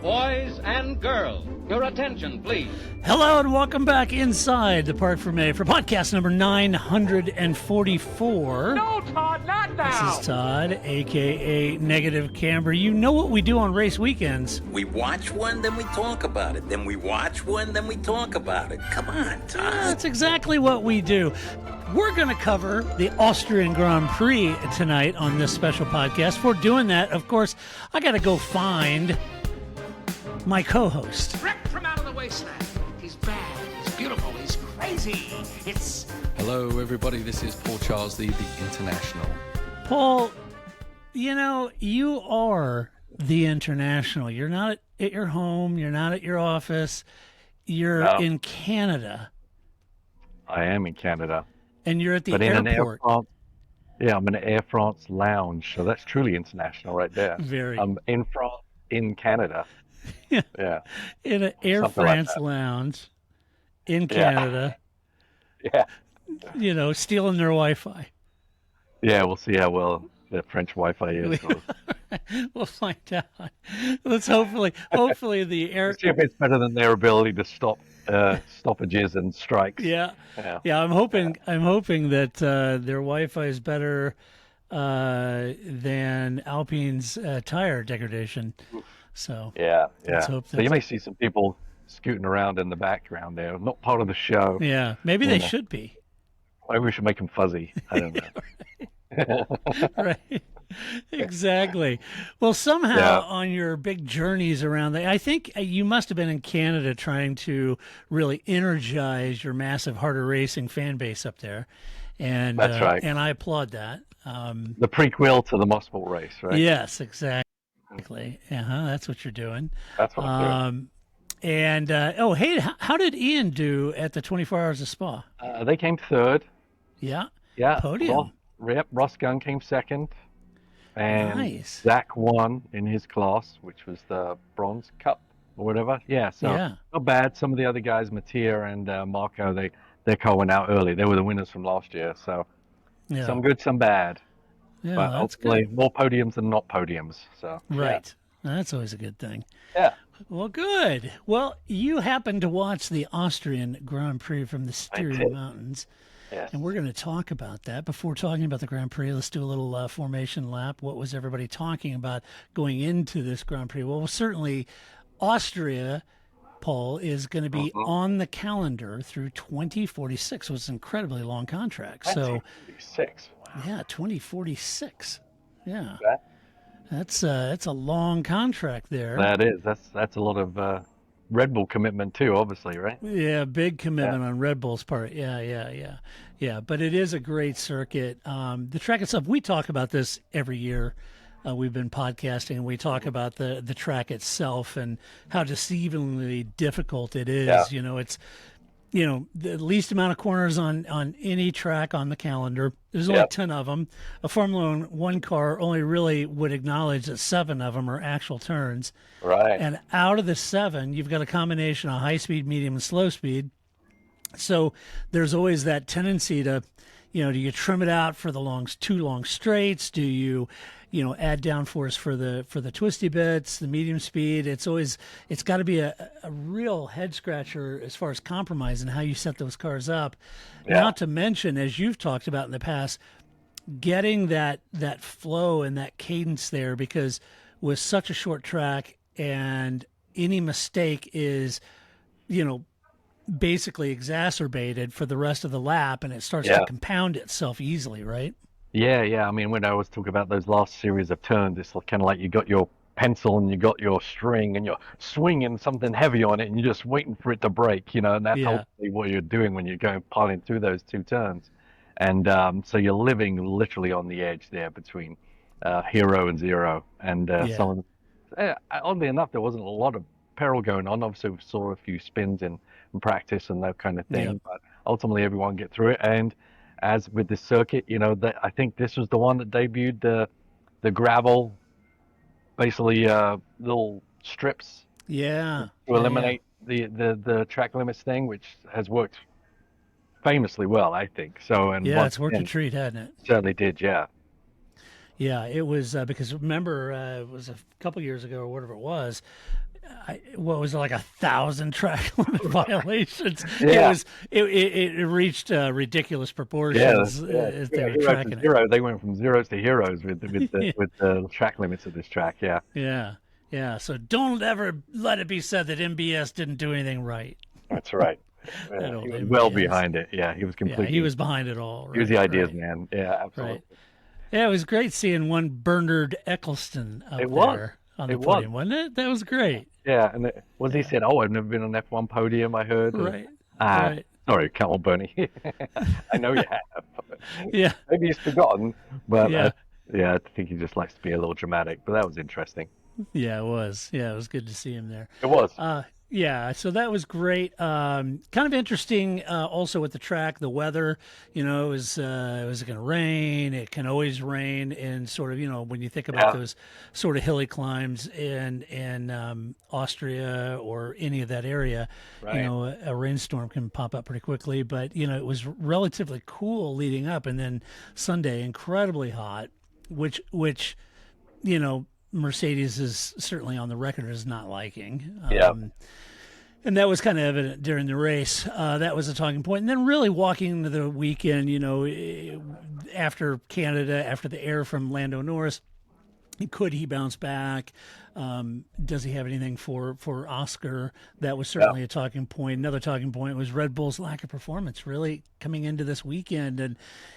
Boys and girls, your attention, please. Hello and welcome back inside the Park for May for podcast number 944. No, Todd, not now. This is Todd, a.k.a. Negative Camber. You know what we do on race weekends. We watch one, then we talk about it. Then we watch one, then we talk about it. Come on, Todd. That's exactly what we do. We're going to cover the Austrian Grand Prix tonight on this special podcast. For doing that, of course, I got to go find my co-host. Ripped from out of the wasteland. He's bad, he's beautiful, he's crazy. It's... Hello, everybody. This is Paul Charles, the International. Paul, you know, you are the International. You're not at your home. You're not at your office. You're in Canada. I am in Canada. And you're at the but airport. In an Air France, yeah, I'm in an Air France lounge, so that's truly international right there. Very. I'm in France, in Canada. Yeah. In an Air Something France like lounge in Canada. Yeah. You know, stealing their Wi-Fi. Yeah, we'll see how well the French Wi-Fi is. We'll find out. Let's hopefully the air. Let's see if it's better than their ability to stop stoppages and strikes. Yeah. I'm hoping that their Wi-Fi is better than Alpine's tire degradation. So Yeah. let's hope So you may see some people scooting around in the background there, not part of the show. Yeah, maybe they should be. Maybe we should make them fuzzy. I don't know. Right. Exactly. Well, somehow on your big journeys around, I think you must have been in Canada trying to really energize your massive harder racing fan base up there. And That's right. And I applaud that. The prequel to the Mosport race, right? Yes, exactly. That's what you're doing. That's what I'm doing. And hey, how did Ian do at the 24 Hours of Spa? They came third. Yeah. Podium. Ross Gunn came second. And Nice. Zach won in his class, which was the Bronze Cup or whatever. Yeah, so not bad. Some of the other guys, Mattia and Marco, their car went out early. They were the winners from last year. So some good, some bad. Yeah, But that's ultimately, good. more podiums than not podiums. So Right. That's always a good thing. Yeah. Well, good. Well, you happened to watch the Austrian Grand Prix from the Styrian Mountains. Yes. And we're going to talk about that. Before talking about the Grand Prix, let's do a little formation lap. What was everybody talking about going into this Grand Prix? Well, certainly Austria, Paul, is going to be on the calendar through 2046. So it's an incredibly long contract. 2046. Wow. Yeah, 2046. Yeah. Okay. That's a long contract there. That is. That's a lot of Red Bull commitment too, obviously, right? Yeah, big commitment on Red Bull's part. Yeah. But it is a great circuit. The track itself, we talk about this every year. We've been podcasting, and we talk about the track itself and how deceivingly difficult it is. Yeah. You know, it's the least amount of corners on any track on the calendar. There's only 10 of them. A Formula One car only really would acknowledge that 7 of them are actual turns. Right. And out of the 7, you've got a combination of high speed, medium, and slow speed. So there's always that tendency to, do you trim it out for the two long straights? Do you, add downforce for the twisty bits, the medium speed? It's got to be a real head scratcher as far as compromise and how you set those cars up. Yeah. Not to mention, as you've talked about in the past, getting that flow and that cadence there, because with such a short track and any mistake is, basically exacerbated for the rest of the lap, and it starts to compound itself easily, right? Yeah. I mean, when I was talking about those last series of turns, it's kind of like you got your pencil and you got your string and you're swinging something heavy on it and you're just waiting for it to break, and that's ultimately what you're doing when you're going piling through those 2 turns. And so you're living literally on the edge there between hero and zero. And oddly enough, there wasn't a lot of peril going on. Obviously, we saw a few spins in practice and that kind of thing, but ultimately everyone get through it. And as with this circuit, I think this was the one that debuted the gravel, basically little strips to eliminate the track limits thing, which has worked famously well, I think. So, and it's worked a treat, hasn't it? Certainly did, yeah. Yeah, it was because remember it was a couple years ago or whatever it was. What was it, like 1,000 track limit violations? Yeah. It reached ridiculous Yeah, proportions yeah, as they were hero to tracking it. zero. They went from zeros to heroes with Yeah, with the track limits of this track. Yeah, yeah, yeah. So don't ever let it be said that MBS didn't do anything right. that's right. That Yeah, old he was well MBS. behind it. Yeah, he was Yeah, completely. he was behind it all. He was Right, the ideas right, man. Yeah, absolutely. right. Yeah, it was great seeing one Bernard Eccleston up It was. there on the It was. podium, wasn't it? That was great. Yeah, and he said, "Oh, I've never been on an F1 podium." I heard. Right, Ah, right. sorry, come on, Bernie. I know you have. Yeah, Maybe he's forgotten, but yeah. yeah, I think he just likes to be a little dramatic. But that was interesting. Yeah, it was. Yeah, it was good to see him there. It was. Yeah, so that was great. Kind of interesting also with the track, the weather. Was it going to rain? It can always rain, and sort of when you think about those sort of hilly climbs in Austria or any of that area, Right. a rainstorm can pop up pretty quickly. But it was relatively cool leading up, and then Sunday incredibly hot, which Mercedes is certainly on the record as not liking. Yeah. And that was kind of evident during the race. That was a talking point. And then really walking into the weekend, after Canada, after the air from Lando Norris, could he bounce back? Does he have anything for Oscar? That was certainly a talking point. Another talking point was Red Bull's lack of performance really coming into this weekend. And,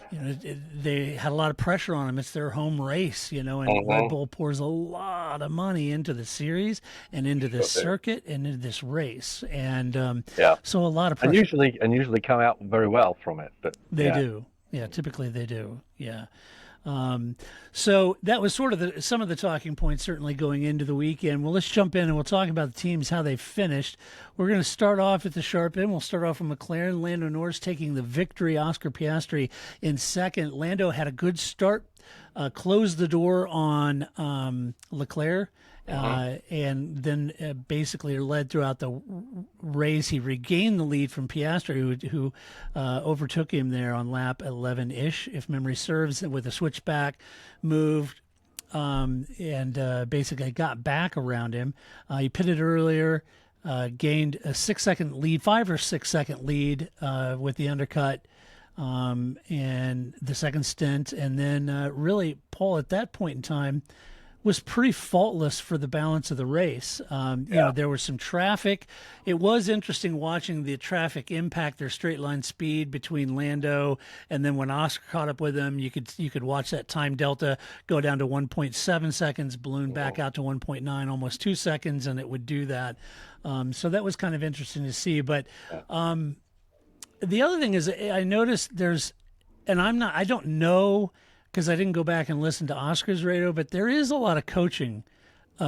they had a lot of pressure on them. It's their home race, and Red Bull pours a lot of money into the series and into this circuit and into this race. And so a lot of pressure. And usually come out very well from it. But They do. Yeah, typically they do. Yeah. So that was sort of some of the talking points certainly going into the weekend. Well, let's jump in and we'll talk about the teams, how they finished. We're going to start off at the sharp end. We'll start off with McLaren. Lando Norris taking the victory. Oscar Piastri in second. Lando had a good start, closed the door on Leclerc. And then basically led throughout the race. He regained the lead from Piastri, who overtook him there on lap 11-ish, if memory serves, with a switchback, moved and basically got back around him. He pitted earlier, gained a 6-second lead, 5 or 6 second lead with the undercut. And the second stint, and then really Paul at that point in time was pretty faultless for the balance of the race. There was some traffic. It was interesting watching the traffic impact their straight line speed between Lando and then when Oscar caught up with him, you could watch that time delta go down to 1.7 seconds, balloon back out to 1.9, almost 2 seconds, and it would do that. So that was kind of interesting to see. But the other thing is I noticed I don't know, because I didn't go back and listen to Oscar's radio, but there is a lot of coaching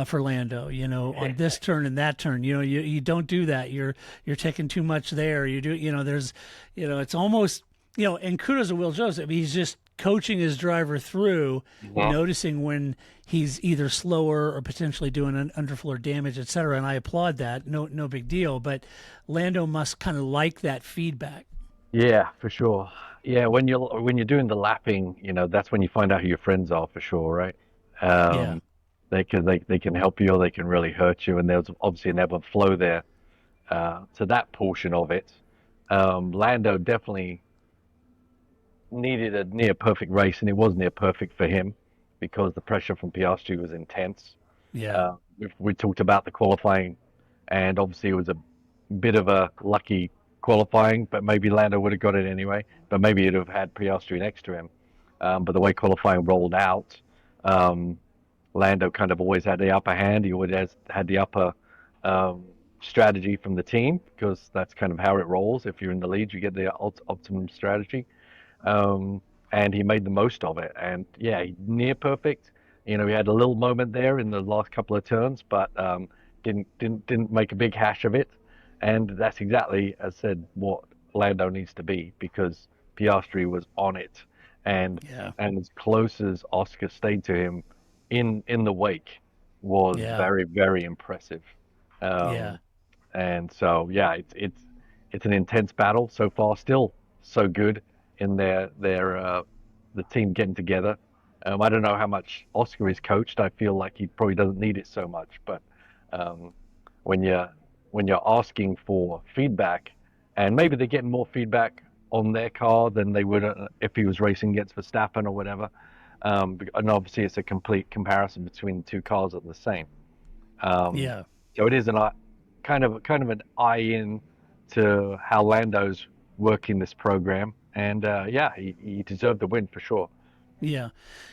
for Lando, on this turn and that turn. You don't do that. You're taking too much there. You do, there's, it's almost, and kudos to Will Joseph. He's just coaching his driver through, noticing when he's either slower or potentially doing an underfloor damage, et cetera. And I applaud that. No big deal. But Lando must kind of like that feedback. Yeah, for sure. Yeah, when you're doing the lapping, that's when you find out who your friends are for sure, right? They can help you or they can really hurt you, and there's obviously an ebb and flow there to that portion of it. Lando definitely needed a near perfect race, and it was near perfect for him because the pressure from Piastri was intense. Yeah. We talked about the qualifying, and obviously it was a bit of a lucky qualifying, but maybe Lando would have got it anyway. But maybe he'd have had Piastri next to him. But the way qualifying rolled out, Lando kind of always had the upper hand. He always had the upper strategy from the team because that's kind of how it rolls. If you're in the lead, you get the optimum strategy. And he made the most of it. And yeah, near perfect. He had a little moment there in the last couple of turns, but didn't make a big hash of it. And that's exactly, as said, what Lando needs to be because Piastri was on it, and as close as Oscar stayed to him in the wake was very, very impressive. And so it's an intense battle so far. Still so good in the team getting together I don't know how much Oscar is coached. I feel like he probably doesn't need it so much. But um, when you're asking for feedback, and maybe they're getting more feedback on their car than they would if he was racing against Verstappen or whatever. And obviously, it's a complete comparison between the two cars that are the same. Um, Yeah. so it is kind of an eye in to how Lando's working this program, and yeah, he deserved the win for sure. Yeah.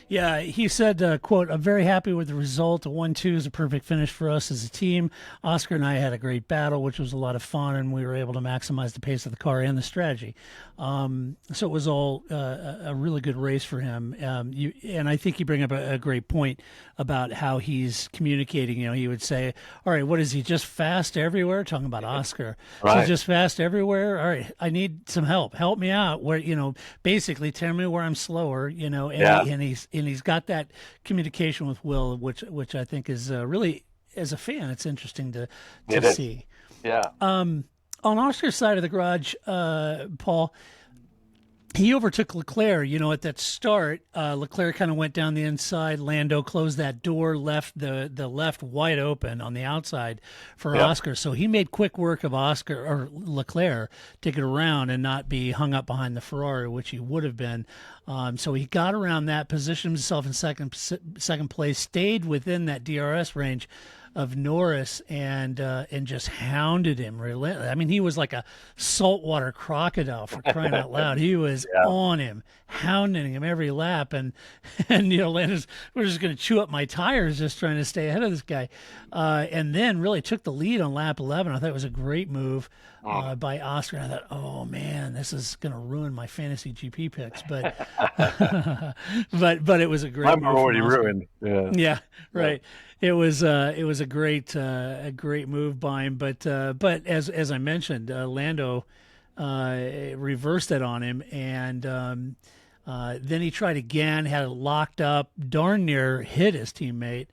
Yeah. He said, quote, "I'm very happy with the result. A 1-2 is a perfect finish for us as a team. Oscar and I had a great battle, which was a lot of fun, and we were able to maximize the pace of the car and the strategy. So it was all a really good race for him. And I think you bring up a great point about how he's communicating. You know, he would say, all right, what is he, just fast everywhere? Talking about Oscar. Right. She's just fast everywhere. All right, I need some help. Help me out. Where, basically tell me where I'm slower, and, Yeah. and he's got that communication with Will, which I think is really, as a fan, it's interesting to It is. see. Yeah. On Oscar's side of the garage, Paul, he overtook Leclerc, at that start. Leclerc kind of went down the inside. Lando closed that door, left the left wide open on the outside for Yeah. Oscar. So he made quick work of Oscar or Leclerc to get around and not be hung up behind the Ferrari, which he would have been. So he got around that, positioned himself in second place, stayed within that DRS range of Norris, and just hounded him. I mean, he was like a saltwater crocodile, for crying out loud. He was on him, hounding him every lap, and Landis, we're just going to chew up my tires just trying to stay ahead of this guy, and then really took the lead on lap 11. I thought it was a great move by Oscar. And I thought, oh man, this is going to ruin my fantasy GP picks, but but it was a great. I'm move from already Oscar. ruined. Yeah. Yeah, right. It was a great move by him, but as I mentioned, Lando reversed it on him, and then he tried again, had it locked up, darn near hit his teammate,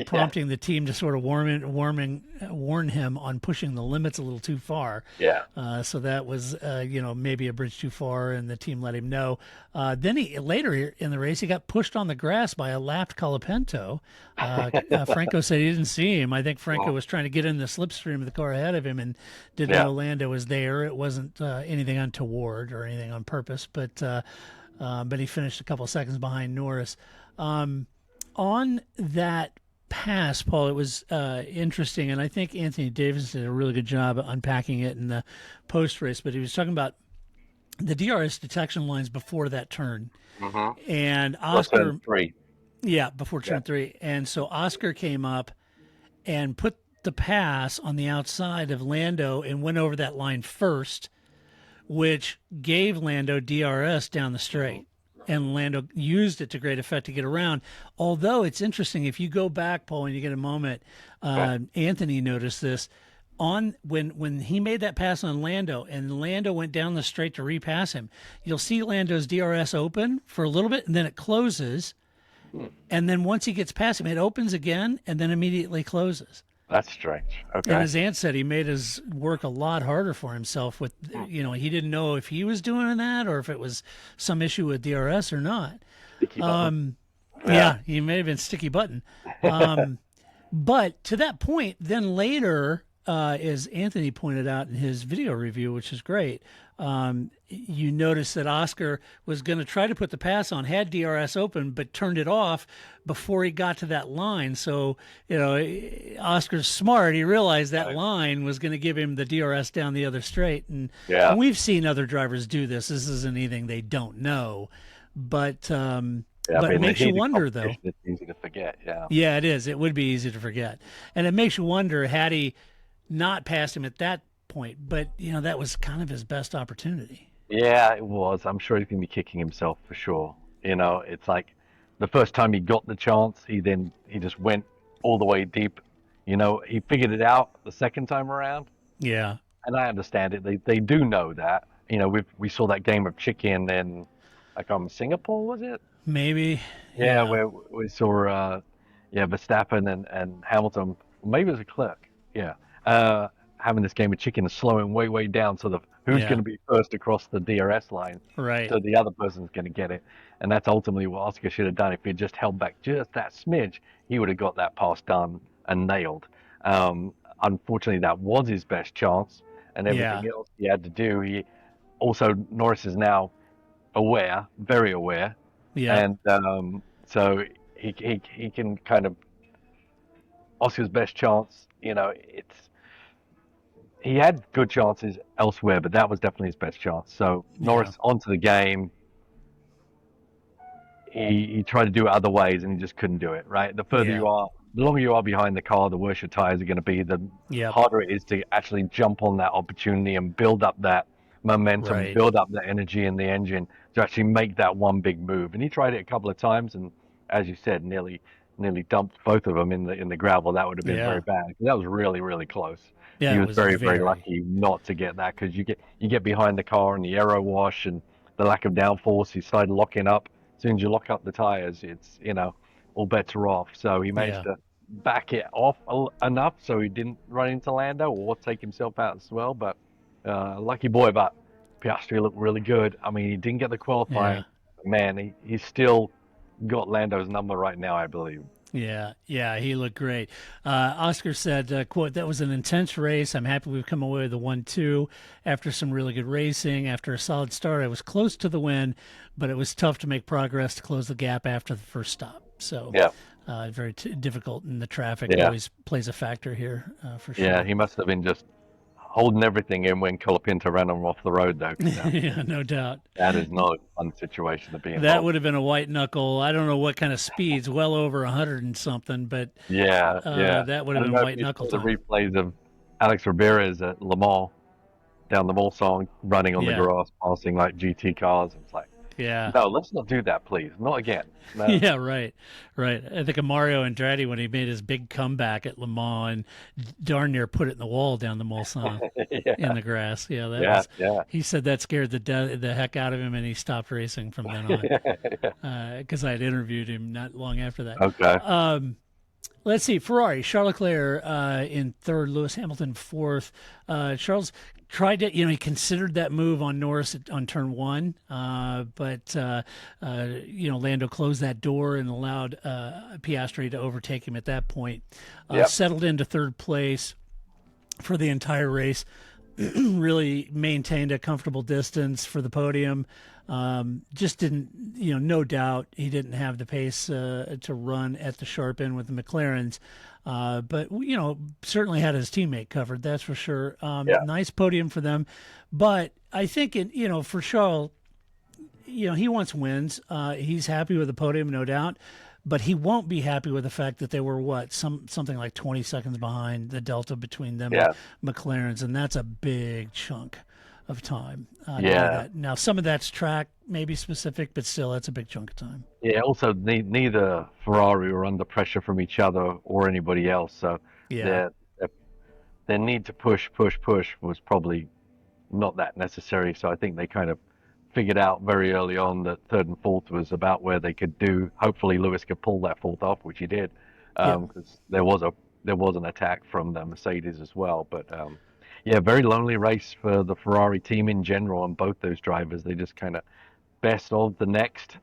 prompting the team to sort of warn him on pushing the limits a little too far. Yeah. So that was, maybe a bridge too far, and the team let him know. Then later in the race, he got pushed on the grass by a lapped Colapinto. Franco said he didn't see him. I think Franco was trying to get in the slipstream of the car ahead of him and didn't know Lando was there. It wasn't anything untoward or anything on purpose, but he finished a couple seconds behind Norris. On that pass, Paul, it was interesting, and I think Anthony Davis did a really good job of unpacking it in the post-race, but he was talking about the DRS detection lines before that turn. And Oscar... Turn 3. Yeah, before turn 3. And so Oscar came up and put the pass on the outside of Lando and went over that line first, which gave Lando DRS down the straight. And Lando used it to great effect to get around. Although it's interesting, if you go back, Paul, when you get a moment, Anthony noticed this. When he made that pass on Lando and Lando went down the straight to repass him, you'll see Lando's DRS open for a little bit and then it closes. And then once he gets past him, it opens again and then immediately closes. That's strange. Okay. And as Ant said, he made his work a lot harder for himself with, he didn't know if he was doing that or if it was some issue with DRS or not. Sticky button. Yeah, he may have been sticky button. But to that point, then later, as Anthony pointed out in his video review, which is great, you notice that Oscar was going to try to put the pass on, had DRS open, but turned it off before he got to that line. So, Oscar's smart. He realized that line was going to give him the DRS down the other straight. And we've seen other drivers do this. This isn't anything they don't know. But it makes you wonder, though. It's easy to forget, Yeah, it is. It would be easy to forget. And it makes you wonder, had he not passed him at that point, but that was kind of his best opportunity. Yeah, it was. I'm sure he's going to be kicking himself for sure. It's like the first time he got the chance, he just went all the way deep. He figured it out the second time around. Yeah. And I understand it. They do know that. We saw that game of chicken in, Singapore, was it? Maybe. Yeah, where we saw, Verstappen and Hamilton. Maybe it was a clerk. Yeah. having this game of chicken and slowing way down, so who's Yeah. going to be first across the DRS line, Right. so the other person's going to get it. And that's ultimately what Oscar should have done. If he just held back just that smidge, he would have got that pass done and nailed. Unfortunately, that was his best chance, and everything else he had to do. He also, Norris is now aware, very aware, Yeah. and so he can kind of, Oscar's best chance. He had good chances elsewhere, but that was definitely his best chance. So Norris onto the game. He tried to do it other ways, and he just couldn't do it. Right, the longer you are behind the car, the worse your tires are going to be. The harder it is to actually jump on that opportunity and build up that momentum, build up the energy in the engine to actually make that one big move. And he tried it a couple of times, and as you said, nearly dumped both of them in the gravel. That would have been very bad. That was really close. Yeah, he it was very lucky not to get that, because you get behind the car and the aero wash and the lack of downforce. He started locking up. As soon as you lock up the tires, it's all bets are off. So he managed to back it off enough so he didn't run into Lando or take himself out as well. But lucky boy. But Piastri looked really good. I mean, he didn't get the qualifying. Man, he's still got Lando's number right now, I believe. Yeah, he looked great. Oscar said, quote, "That was an intense race. I'm happy we've come away with a 1-2 after some really good racing. After a solid start, I was close to the win, but it was tough to make progress to close the gap after the first stop." So very difficult, and the traffic always plays a factor here for sure. Yeah, he must have been just holding everything in when Colapinto ran him off the road, though. Yeah, no doubt. That is not a fun situation to be in. That would have been a white knuckle. I don't know what kind of speeds, well over 100 and something, but that would have been white knuckle the time. replays of Alex Riberas at Le Mans, down the Mulsanne, running on the grass, passing like GT cars. It's like, no, let's not do that, please. Not again. No. Yeah, right. I think of Mario Andretti when he made his big comeback at Le Mans and darn near put it in the wall down the Mulsanne in the grass. He said that scared the heck out of him, and he stopped racing from then on. Because I had interviewed him not long after that. Okay. Let's see. Ferrari, Charles Leclerc in third, Lewis Hamilton fourth. Charles tried to, he considered that move on Norris on turn one, but Lando closed that door and allowed Piastri to overtake him at that point. Settled into third place for the entire race. Really maintained a comfortable distance for the podium. Just didn't, no doubt he didn't have the pace to run at the sharp end with the McLarens. But, certainly had his teammate covered, that's for sure. Nice podium for them. But I think, for Charles, he wants wins. He's happy with the podium, no doubt. But he won't be happy with the fact that they were, something like 20 seconds behind the delta between them and McLaren's. And that's a big chunk of time. Now, some of that's track, maybe specific, but still, that's a big chunk of time. Yeah, also, neither Ferrari were under pressure from each other or anybody else. So their need to push was probably not that necessary. So I think they kind of figured out very early on that third and fourth was about where they could do. Hopefully, Lewis could pull that fourth off, which he did, because there was an attack from the Mercedes as well. But very lonely race for the Ferrari team in general, and both those drivers. They just kind of best of the next,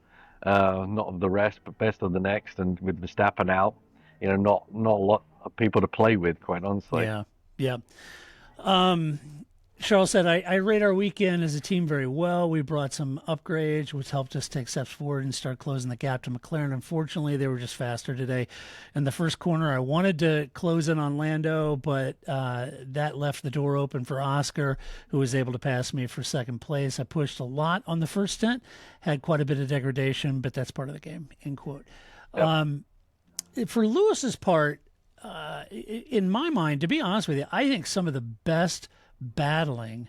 not of the rest, but best of the next. And with Verstappen out, not a lot of people to play with, quite honestly. Yeah. Charles said, I rate our weekend as a team very well. We brought some upgrades, which helped us take steps forward and start closing the gap to McLaren. Unfortunately, they were just faster today. In the first corner, I wanted to close in on Lando, but that left the door open for Oscar, who was able to pass me for second place. I pushed a lot on the first stint, had quite a bit of degradation, but that's part of the game, end quote. Yep. For Lewis's part, in my mind, to be honest with you, I think some of the best battling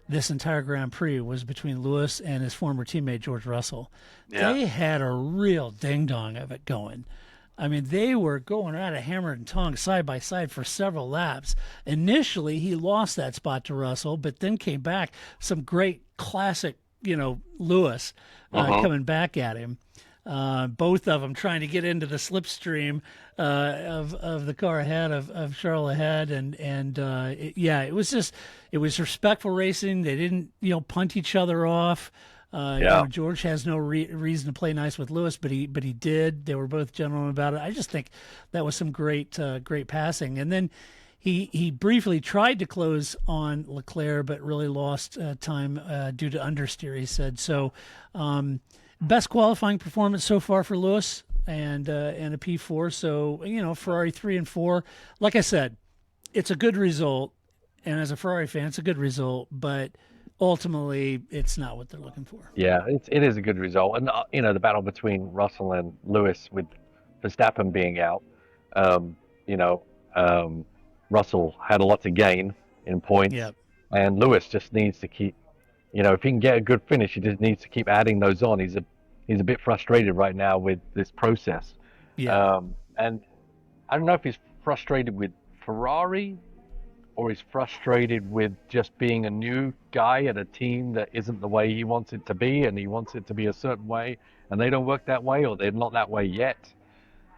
this entire Grand Prix was between Lewis and his former teammate George Russell. They had a real ding-dong of it going. I mean, they were going at it hammer and tongs side by side for several laps. Initially, he lost that spot to Russell, but then came back. Some great classic, Lewis coming back at him. both of them trying to get into the slipstream of the car ahead of Charles ahead, and it was respectful racing. They didn't punt each other off. George has no reason to play nice with Lewis, but he did. They were both gentlemen about it. I just think that was some great passing, and then. He briefly tried to close on Leclerc, but really lost time due to understeer, he said. So, best qualifying performance so far for Lewis and a P4. So, Ferrari 3 and 4. Like I said, it's a good result. And as a Ferrari fan, it's a good result. But ultimately, it's not what they're looking for. Yeah, it is a good result. And, the battle between Russell and Lewis with Verstappen being out, Russell had a lot to gain in points, and Lewis just needs to keep, if he can get a good finish, he just needs to keep adding those on. He's a bit frustrated right now with this process, and I don't know if he's frustrated with Ferrari or he's frustrated with just being a new guy at a team that isn't the way he wants it to be, and he wants it to be a certain way, and they don't work that way, or they're not that way yet.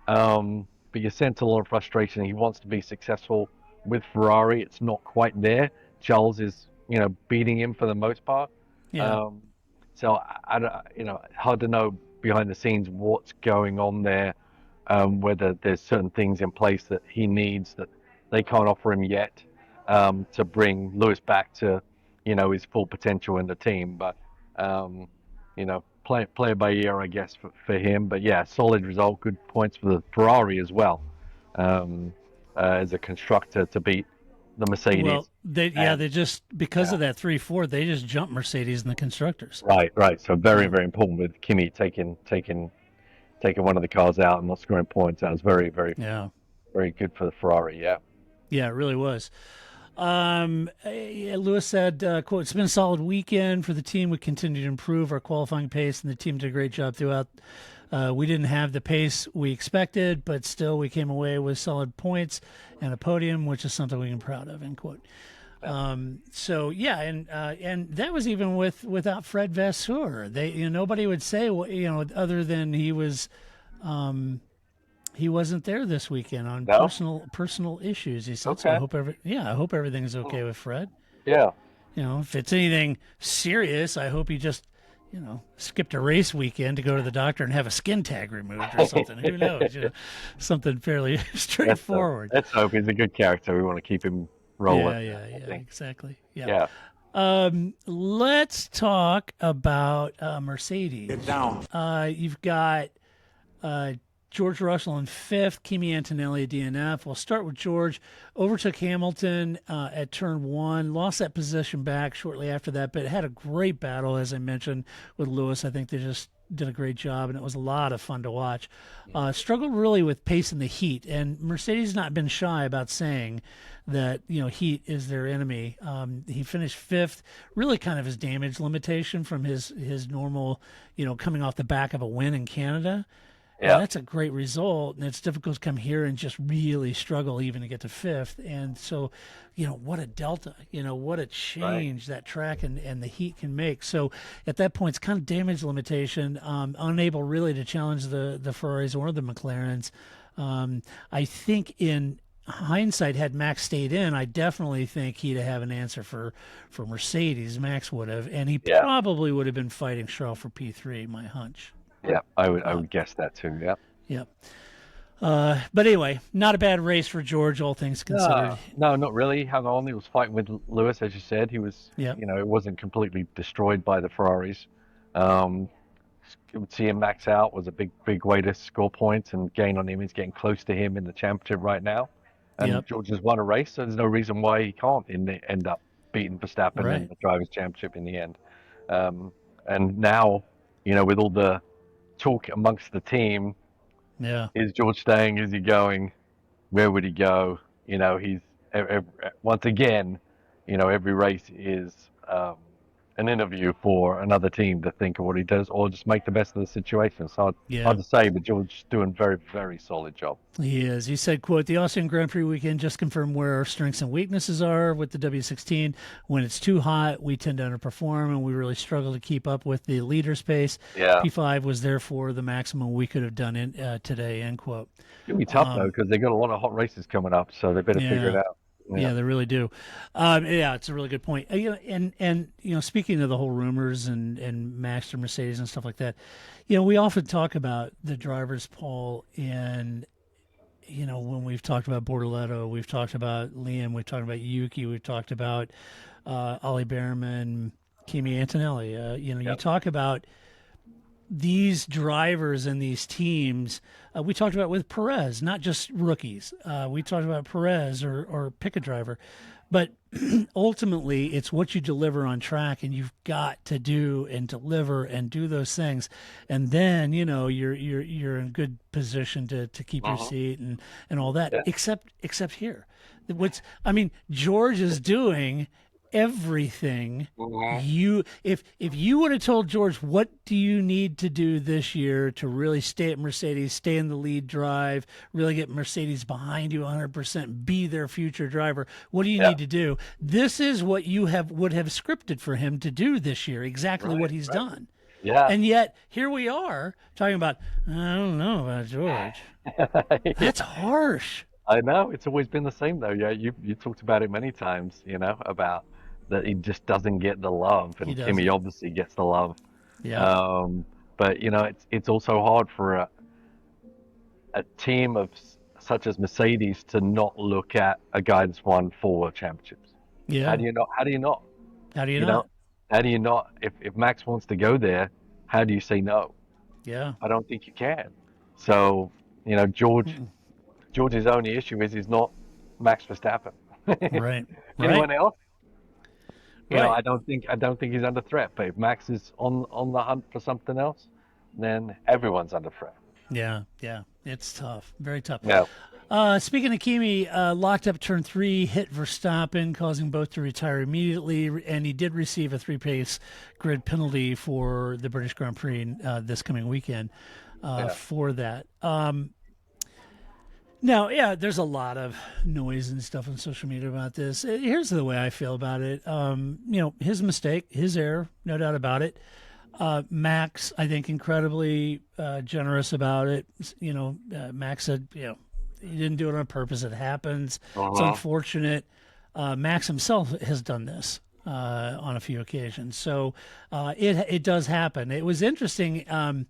But you sense a lot of frustration. He wants to be successful with Ferrari. It's not quite there. Charles is, beating him for the most part. Yeah. So hard to know behind the scenes what's going on there. Whether there's certain things in place that he needs that they can't offer him yet, to bring Lewis back to, his full potential in the team. But, play it by ear, I guess, for him. But yeah, solid result, good points for the Ferrari as well, as a constructor to beat the Mercedes. Well, they just because of that 3-4, they just jumped Mercedes in the constructors. Right. So very, very important with Kimi taking one of the cars out and not scoring points. That was very, very, very good for the Ferrari. Yeah. Yeah, it really was. Lewis said, quote, "It's been a solid weekend for the team. We continue to improve our qualifying pace, and the team did a great job throughout. We didn't have the pace we expected, but still we came away with solid points and a podium, which is something we can be proud of," end quote. And that was even without Fred Vasseur. Nobody would say, other than he was, he wasn't there this weekend on personal issues. He said, okay. So I hope everything's okay with Fred. Yeah. If it's anything serious, I hope he just, skipped a race weekend to go to the doctor and have a skin tag removed or something. Who knows? Something fairly straightforward. Let's hope he's a good character. We want to keep him rolling. Yeah, exactly. Yeah. Let's talk about Mercedes. Get down. You've got George Russell in fifth, Kimi Antonelli at DNF. We'll start with George. Overtook Hamilton at turn one, lost that position back shortly after that, but had a great battle, as I mentioned, with Lewis. I think they just did a great job, and it was a lot of fun to watch. Struggled really with pace in the heat, and Mercedes not been shy about saying that, heat is their enemy. He finished fifth, really kind of his damage limitation from his normal, coming off the back of a win in Canada. Yeah, that's a great result, and it's difficult to come here and just really struggle even to get to fifth. And so, what a delta, what a change that track and the heat can make. So at that point, it's kind of damage limitation, unable really to challenge the Ferraris or the McLarens. I think in hindsight, had Max stayed in, I definitely think he'd have an answer for Mercedes. Max would have, and he probably would have been fighting Charles for P3, my hunch. Yeah, I would guess that too. Yeah. Yep. But anyway, not a bad race for George, all things considered. No, not really. Hung on. He was fighting with Lewis, as you said. He was, it wasn't completely destroyed by the Ferraris. Seeing Max out was a big way to score points and gain on him. He's getting close to him in the championship right now. And George has won a race, so there's no reason why he can't end up beating Verstappen in the Drivers' Championship in the end. And now, with all the talk amongst the team, is George staying? Is he going? Where would he go? He's once again, every race is an interview for another team to think of what he does, or just make the best of the situation. So Yeah. hard to say, but George's doing a very, very solid job. He is. He said, quote, "The Austrian Grand Prix weekend just confirmed where our strengths and weaknesses are with the W16. When it's too hot, we tend to underperform, and we really struggle to keep up with the leader's pace. Yeah. P5 was therefore the maximum we could have done today," end quote. It'll be tough, though, because they've got a lot of hot races coming up, so they better figure it out. Yeah, they really do. Yeah, it's a really good point. And speaking of the whole rumors and Max or Mercedes and stuff like that, we often talk about the drivers, Paul, and when we've talked about Bortoletto, we've talked about Liam, we've talked about Yuki, we've talked about Ollie Behrman, Kimi Antonelli. You talk about these drivers and these teams. We talked about with Perez, not just rookies. We talked about Perez or pick a driver, but ultimately it's what you deliver on track, and you've got to do and deliver and do those things, and then you're in good position to keep your seat and all that. Yeah. Except here, George is doing everything. If you would have told George, what do you need to do this year to really stay at Mercedes, stay in the lead drive, really get Mercedes behind you 100%, be their future driver, what do you need to do? This is what you would have scripted for him to do this year, exactly what he's done. Yeah. And yet here we are talking about, I don't know about George. That's harsh. I know. It's always been the same, though. Yeah, you talked about it many times, about that he just doesn't get the love, and Kimi obviously gets the love. Yeah. But it's also hard for a team of such as Mercedes to not look at a guy that's won 4 world championships. Yeah. How do you not? How do you not? How do you not? If Max wants to go there, how do you say no? Yeah. I don't think you can. So George's only issue is he's not Max Verstappen. Right. Anyone else? Right. I don't think he's under threat. But if Max is on the hunt for something else, then everyone's under threat. Yeah, it's tough, very tough. Yeah. Speaking of Kimi, locked up turn 3, hit Verstappen, causing both to retire immediately, and he did receive a 3-pace grid penalty for the British Grand Prix this coming weekend for that. Now, there's a lot of noise and stuff on social media about this. Here's the way I feel about it. His mistake, his error, no doubt about it. Max, I think, incredibly generous about it. Max said, he didn't do it on purpose. It happens. It's unfortunate. Max himself has done this on a few occasions. So it does happen. It was interesting. I'm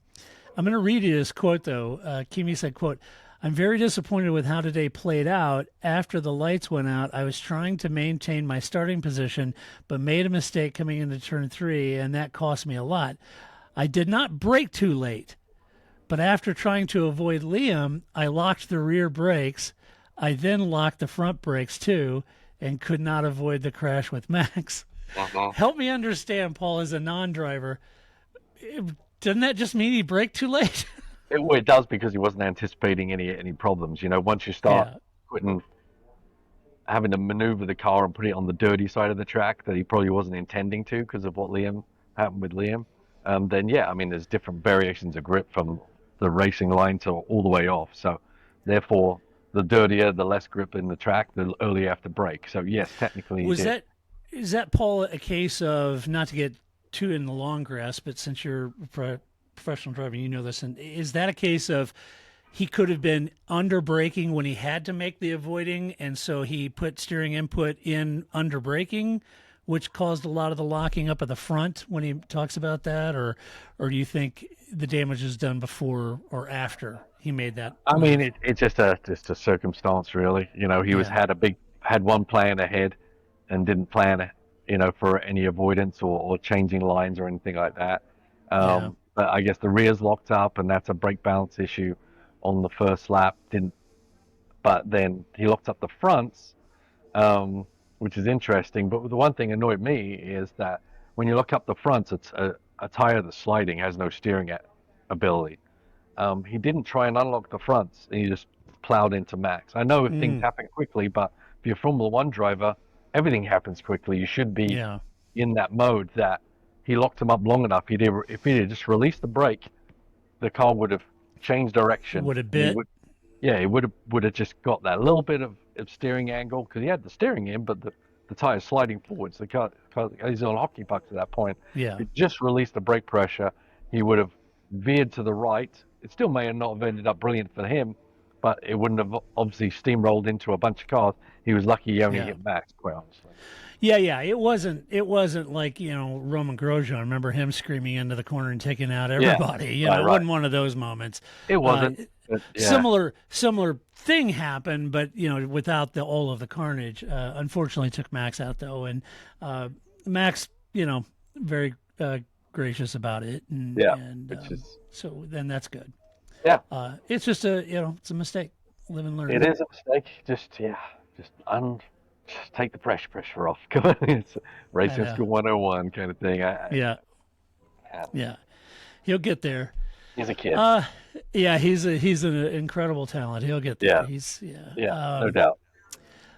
going to read you this quote, though. Kimi said, quote, "I'm very disappointed with how today played out. After the lights went out, I was trying to maintain my starting position, but made a mistake coming into turn 3, and that cost me a lot. I did not brake too late, but after trying to avoid Liam, I locked the rear brakes. I then locked the front brakes too, and could not avoid the crash with Max." Help me understand, Paul, as a non-driver. Doesn't that just mean he braked too late? It does, because he wasn't anticipating any problems. Once you start having to maneuver the car and put it on the dirty side of the track that he probably wasn't intending to because of what happened with Liam, then there's different variations of grip from the racing line to all the way off. So therefore, the dirtier, the less grip in the track, the earlier you have to brake. So yes, technically is that, Paul, a case of, not to get too in the long grass, but since you're professional driver, you know this, and is that a case of he could have been under braking when he had to make the avoiding, and so he put steering input in under braking, which caused a lot of the locking up at the front when he talks about that, or do you think the damage is done before or after he made that? It's just a circumstance, really. He had one plan ahead and didn't plan for any avoidance or changing lines or anything like that. But I guess the rear's locked up, and that's a brake balance issue on the first lap. But then he locked up the fronts, which is interesting. But the one thing annoyed me is that when you lock up the fronts, it's a tire that's sliding, has no steering ability. He didn't try and unlock the fronts, and he just plowed into Max. I know things happen quickly, but if you're a Formula One driver, everything happens quickly. You should be in that mode that he locked him up long enough. If he had just released the brake, the car would have changed direction. Would have bit. It would have just got that little bit of steering angle because he had the steering in, but the tire's sliding forwards. The car he's on hockey pucks at that point. Yeah. If he just released the brake pressure, he would have veered to the right. It still may not have ended up brilliant for him, but it wouldn't have obviously steamrolled into a bunch of cars. He was lucky he only hit Max, quite honestly. Yeah. It wasn't like, Roman Grosjean. I remember him screaming into the corner and taking out everybody. It wasn't one of those moments. It wasn't. Similar thing happened, but without all of the carnage. Unfortunately, took Max out though, and Max, very gracious about it. So then that's good. Yeah. It's just it's a mistake. Live and learn. It is a mistake. Just take the pressure off. Come on, it's racing school 101 kind of thing. Yeah. He'll get there. He's a kid. He's an incredible talent. He'll get there. No doubt.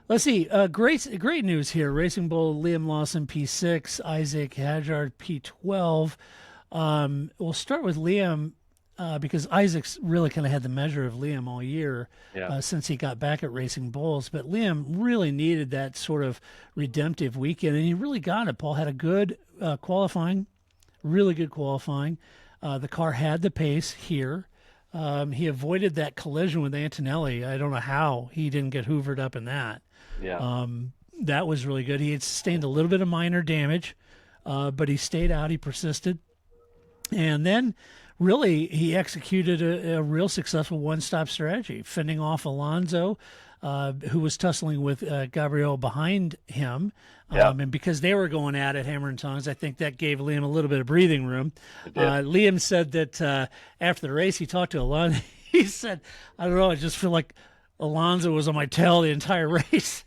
Let's see. Great news here. Racing Bull Liam Lawson P6, Isaac Hadjar P12. We'll start with Liam because Isaac's really kind of had the measure of Liam all year since he got back at Racing Bulls. But Liam really needed that sort of redemptive weekend, and he really got it. Paul had a good qualifying, really good qualifying. The car had the pace here. He avoided that collision with Antonelli. I don't know how he didn't get hoovered up in that. Yeah. That was really good. He had sustained a little bit of minor damage, but he stayed out. He persisted. And then really he executed a real successful one-stop strategy, fending off Alonso, who was tussling with Gabriel behind him. And because they were going at it hammer and tongs, I think that gave Liam a little bit of breathing room. Liam said that after the race, he talked to Alonso. He said, I don't know, I just feel like Alonso was on my tail the entire race.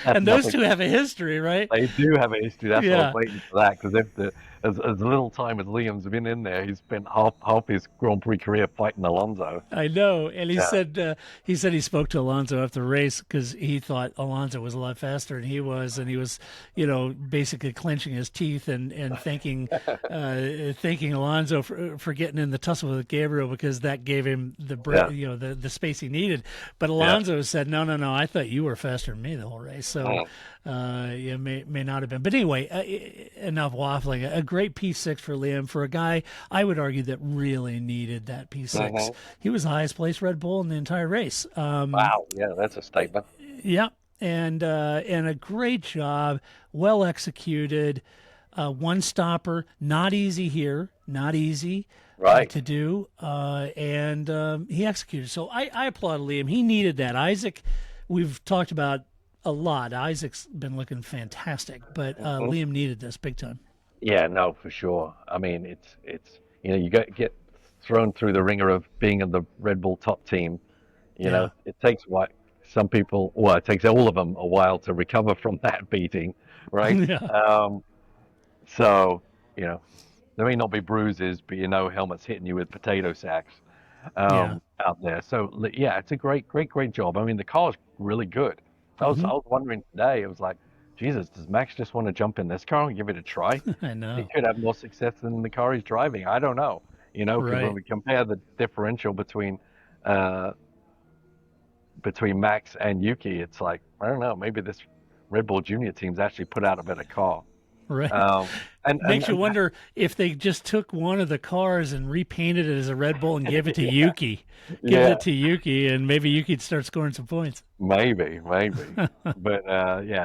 And those two have a history, right? They do have a history. That's why I was waiting for that, because as little time as Liam's been in there, he's spent half his Grand Prix career fighting Alonso. I know, and he said he spoke to Alonso after the race because he thought Alonso was a lot faster than he was, basically clenching his teeth and thanking Alonso for getting in the tussle with Gabriel because that gave him the space he needed. But Alonso said, no, I thought you were faster than me the whole race. So may not have been. But anyway, enough waffling. A great P6 for Liam, for a guy, I would argue, that really needed that P6. He was the highest placed Red Bull in the entire race. Wow. Yeah, that's a statement. Yeah. And a great job, well executed, one stopper, not easy here, not easy. Right. To do, and he executed. So I applaud Liam. He needed that. Isaac, we've talked about a lot. Isaac's been looking fantastic, but Liam needed this big time. Yeah, no, for sure. I mean, it's you get thrown through the ringer of being in the Red Bull top team. You know, it takes some people, it takes all of them a while to recover from that beating, right? So there may not be bruises, but helmets hitting you with potato sacks out there. So it's a great job. I mean, the car's really good. I was wondering today. It was like, Jesus, does Max just want to jump in this car and give it a try? I know. He could have more success than the car he's driving. I don't know. Because when we compare the differential between Max and Yuki, it's like, I don't know. Maybe this Red Bull Junior team's actually put out a better car. Right. Makes you wonder if they just took one of the cars and repainted it as a Red Bull and gave it to Yuki. And maybe Yuki'd start scoring some points. Maybe. But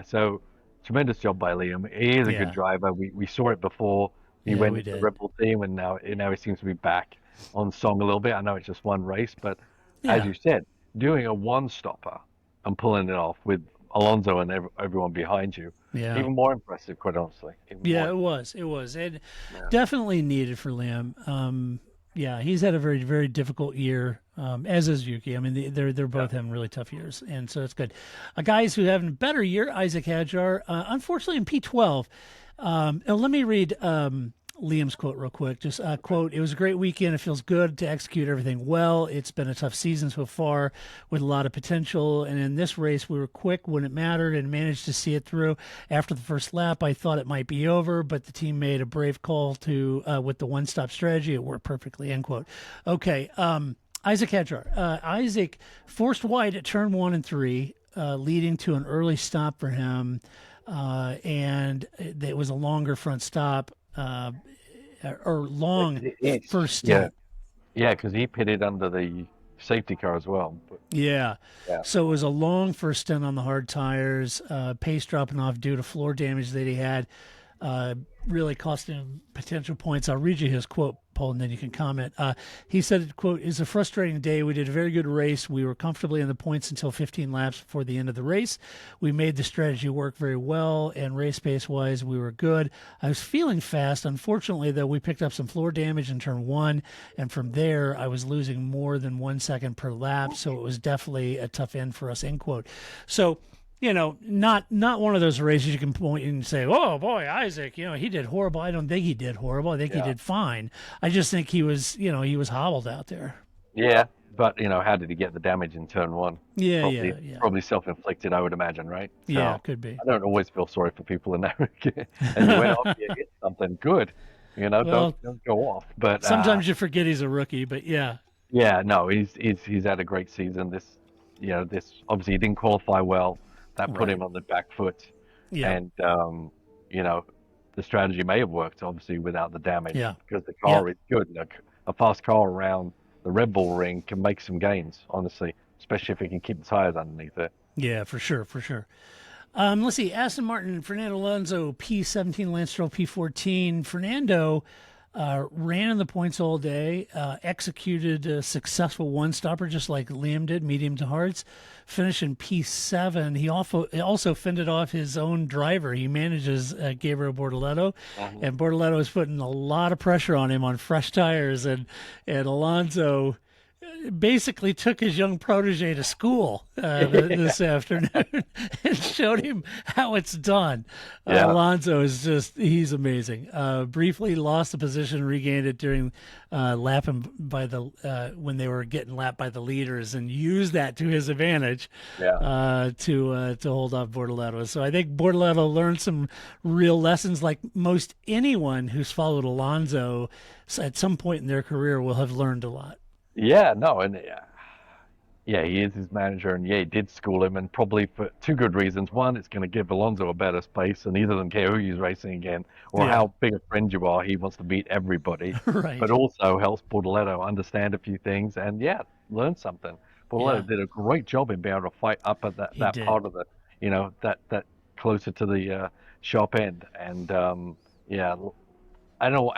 so tremendous job by Liam. He is a good driver. We saw it before he went to the Red Bull team, and now he seems to be back on song a little bit. I know it's just one race, but as you said, doing a one-stopper and pulling it off with Alonso and everyone behind you. Yeah. Even more impressive, quite honestly. It was. And definitely needed for Liam. He's had a very, very difficult year, as is Yuki. I mean, they're both having really tough years, and so it's good. Guys who having a better year, Isaac Hadjar, unfortunately in P12. Let me read Liam's quote real quick. Just quote, "It was a great weekend. It feels good to execute everything well. It's been a tough season so far with a lot of potential. And in this race, we were quick when it mattered and managed to see it through. After the first lap, I thought it might be over, but the team made a brave call to with the one-stop strategy. It worked perfectly," end quote. Okay, Isaac Hadjar. Isaac forced wide at turn 1 and 3, leading to an early stop for him. And it was a longer front stop, or long first stint. Yeah, because he pitted under the safety car as well. But, yeah. So it was a long first stint on the hard tires, pace dropping off due to floor damage that he had, really cost him potential points. I'll read you his quote, Paul, and then you can comment. He said, quote, "It's a frustrating day. We did a very good race. We were comfortably in the points until 15 laps before the end of the race. We made the strategy work very well, and race pace-wise, we were good. I was feeling fast. Unfortunately, though, we picked up some floor damage in turn 1, and from there, I was losing more than 1 second per lap, so it was definitely a tough end for us," end quote. So, not one of those races you can point and say, "Oh boy, Isaac, he did horrible." I don't think he did horrible. I think he did fine. I just think he was hobbled out there. Yeah, but how did he get the damage in turn 1? Yeah. Probably self-inflicted, I would imagine, right? So, yeah, could be. I don't always feel sorry for people in that. And you went off, you hit something good. Don't go off. But sometimes you forget he's a rookie. But yeah. Yeah, no, he's had a great season. This obviously he didn't qualify well. That put him on the back foot. Yeah. And, the strategy may have worked, obviously, without the damage. Yeah. Because the car is good. A fast car around the Red Bull ring can make some gains, honestly, especially if it can keep the tires underneath it. Yeah, for sure. Let's see. Aston Martin, Fernando Alonso, P17, Lance Stroll, P14. Fernando ran in the points all day, executed a successful one-stopper just like Liam did, medium to hards, finishing P7. He also fended off his own driver. He manages Gabriel Bortoleto, and Bortoleto is putting a lot of pressure on him on fresh tires, and Alonso basically took his young protege to school this afternoon and showed him how it's done. Alonso is he's amazing. Briefly lost the position, regained it during lapping by when they were getting lapped by the leaders, and used that to his advantage to hold off Bortoleto. So I think Bortoleto learned some real lessons, like most anyone who's followed Alonso at some point in their career will have learned a lot. Yeah, no, and he is his manager, and he did school him, and probably for two good reasons. One, it's going to give Alonso a better space, and he doesn't care who he's racing again or how big a friend you are. He wants to beat everybody. Right. But also helps Bortoleto understand a few things and learn something. Bortoleto did a great job in being able to fight up at that part of the, that closer to the sharp end, and I know,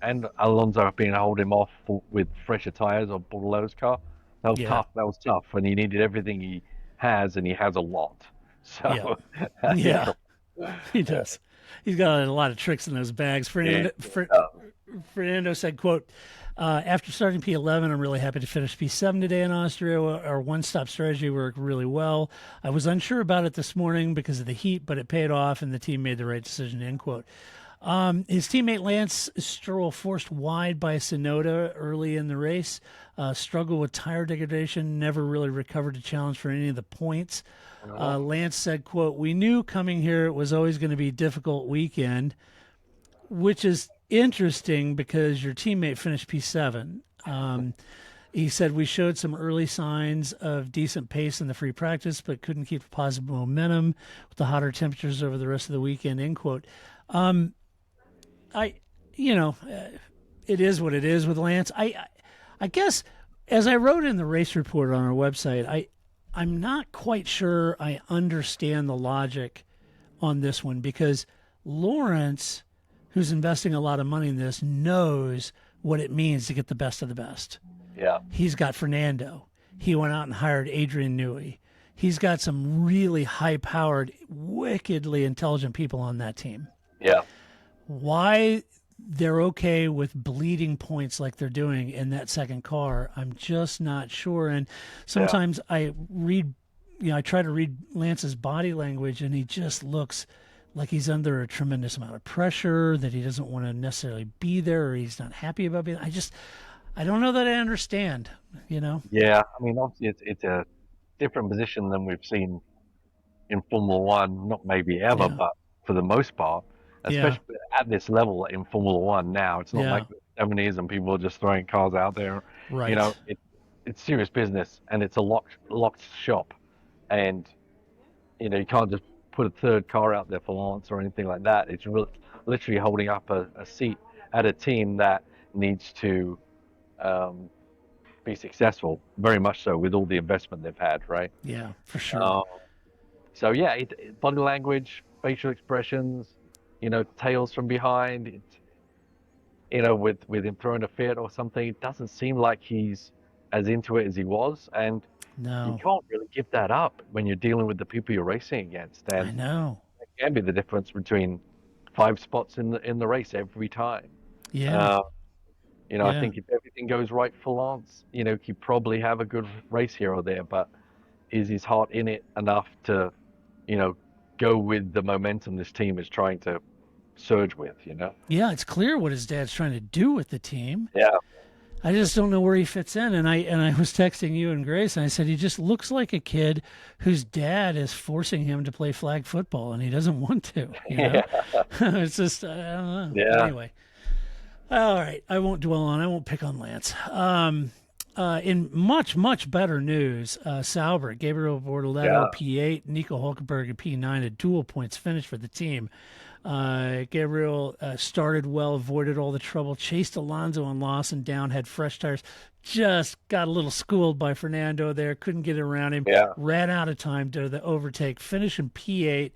and Alonso being hold him off with fresher tires on Bortoleto's car. That was tough. That was tough, and he needed everything he has, and he has a lot. So he does. He's got a lot of tricks in those bags. Fernando said, quote, "After starting P11, I'm really happy to finish P7 today in Austria. Our one-stop strategy worked really well. I was unsure about it this morning because of the heat, but it paid off, and the team made the right decision," end quote. His teammate Lance Stroll forced wide by Tsunoda early in the race, struggled with tire degradation, never really recovered a challenge for any of the points. Lance said, quote, "We knew coming here it was always going to be a difficult weekend," which is interesting because your teammate finished P7. He said, "We showed some early signs of decent pace in the free practice, but couldn't keep the positive momentum with the hotter temperatures over the rest of the weekend," end quote. It is what it is with Lance. I guess, as I wrote in the race report on our website, I'm not quite sure I understand the logic on this one, because Lawrence, who's investing a lot of money in this, knows what it means to get the best of the best. Yeah. He's got Fernando. He went out and hired Adrian Newey. He's got some really high-powered, wickedly intelligent people on that team. Yeah. Why they're okay with bleeding points like they're doing in that second car, I'm just not sure. And sometimes I try to read Lance's body language, and he just looks like he's under a tremendous amount of pressure, that he doesn't want to necessarily be there, or he's not happy about being. I don't know that I understand. Yeah, I mean, obviously it's a different position than we've seen in Formula One, not maybe ever, Yeah. but for the most part, Yeah. especially at this level in Formula One now, it's not Yeah. like the 70s and people are just throwing cars out there. Right. It's serious business, and it's a locked shop, and you can't just put a third car out there for Lawrence or anything like that. It's literally holding up a seat at a team that needs to be successful, very much so, with all the investment they've had, right? Yeah, for sure. So yeah, body language, facial expressions, tails from behind. With him throwing a fit or something, it doesn't seem like he's as into it as he was, and No. you can't really give that up when you're dealing with the people you're racing against. And I know. it can be the difference between 5 spots in the race every time. Yeah. I think if everything goes right for Lance, he'd probably have a good race here or there, but is his heart in it enough to, go with the momentum this team is trying to surge with, Yeah, it's clear what his dad's trying to do with the team. Yeah. I just don't know where he fits in. And I was texting you and Grace, and I said he just looks like a kid whose dad is forcing him to play flag football, and he doesn't want to. It's just, I don't know. Yeah. Anyway, all right. I won't pick on Lance. In much, much better news, Sauber, Gabriel Bortoleto, P8, Nico Hulkenberg, P9, a dual points finish for the team. Gabriel started well, avoided all the trouble, chased Alonso and Lawson down, had fresh tires, just got a little schooled by Fernando there, couldn't get around him, ran out of time to the overtake, finish in P8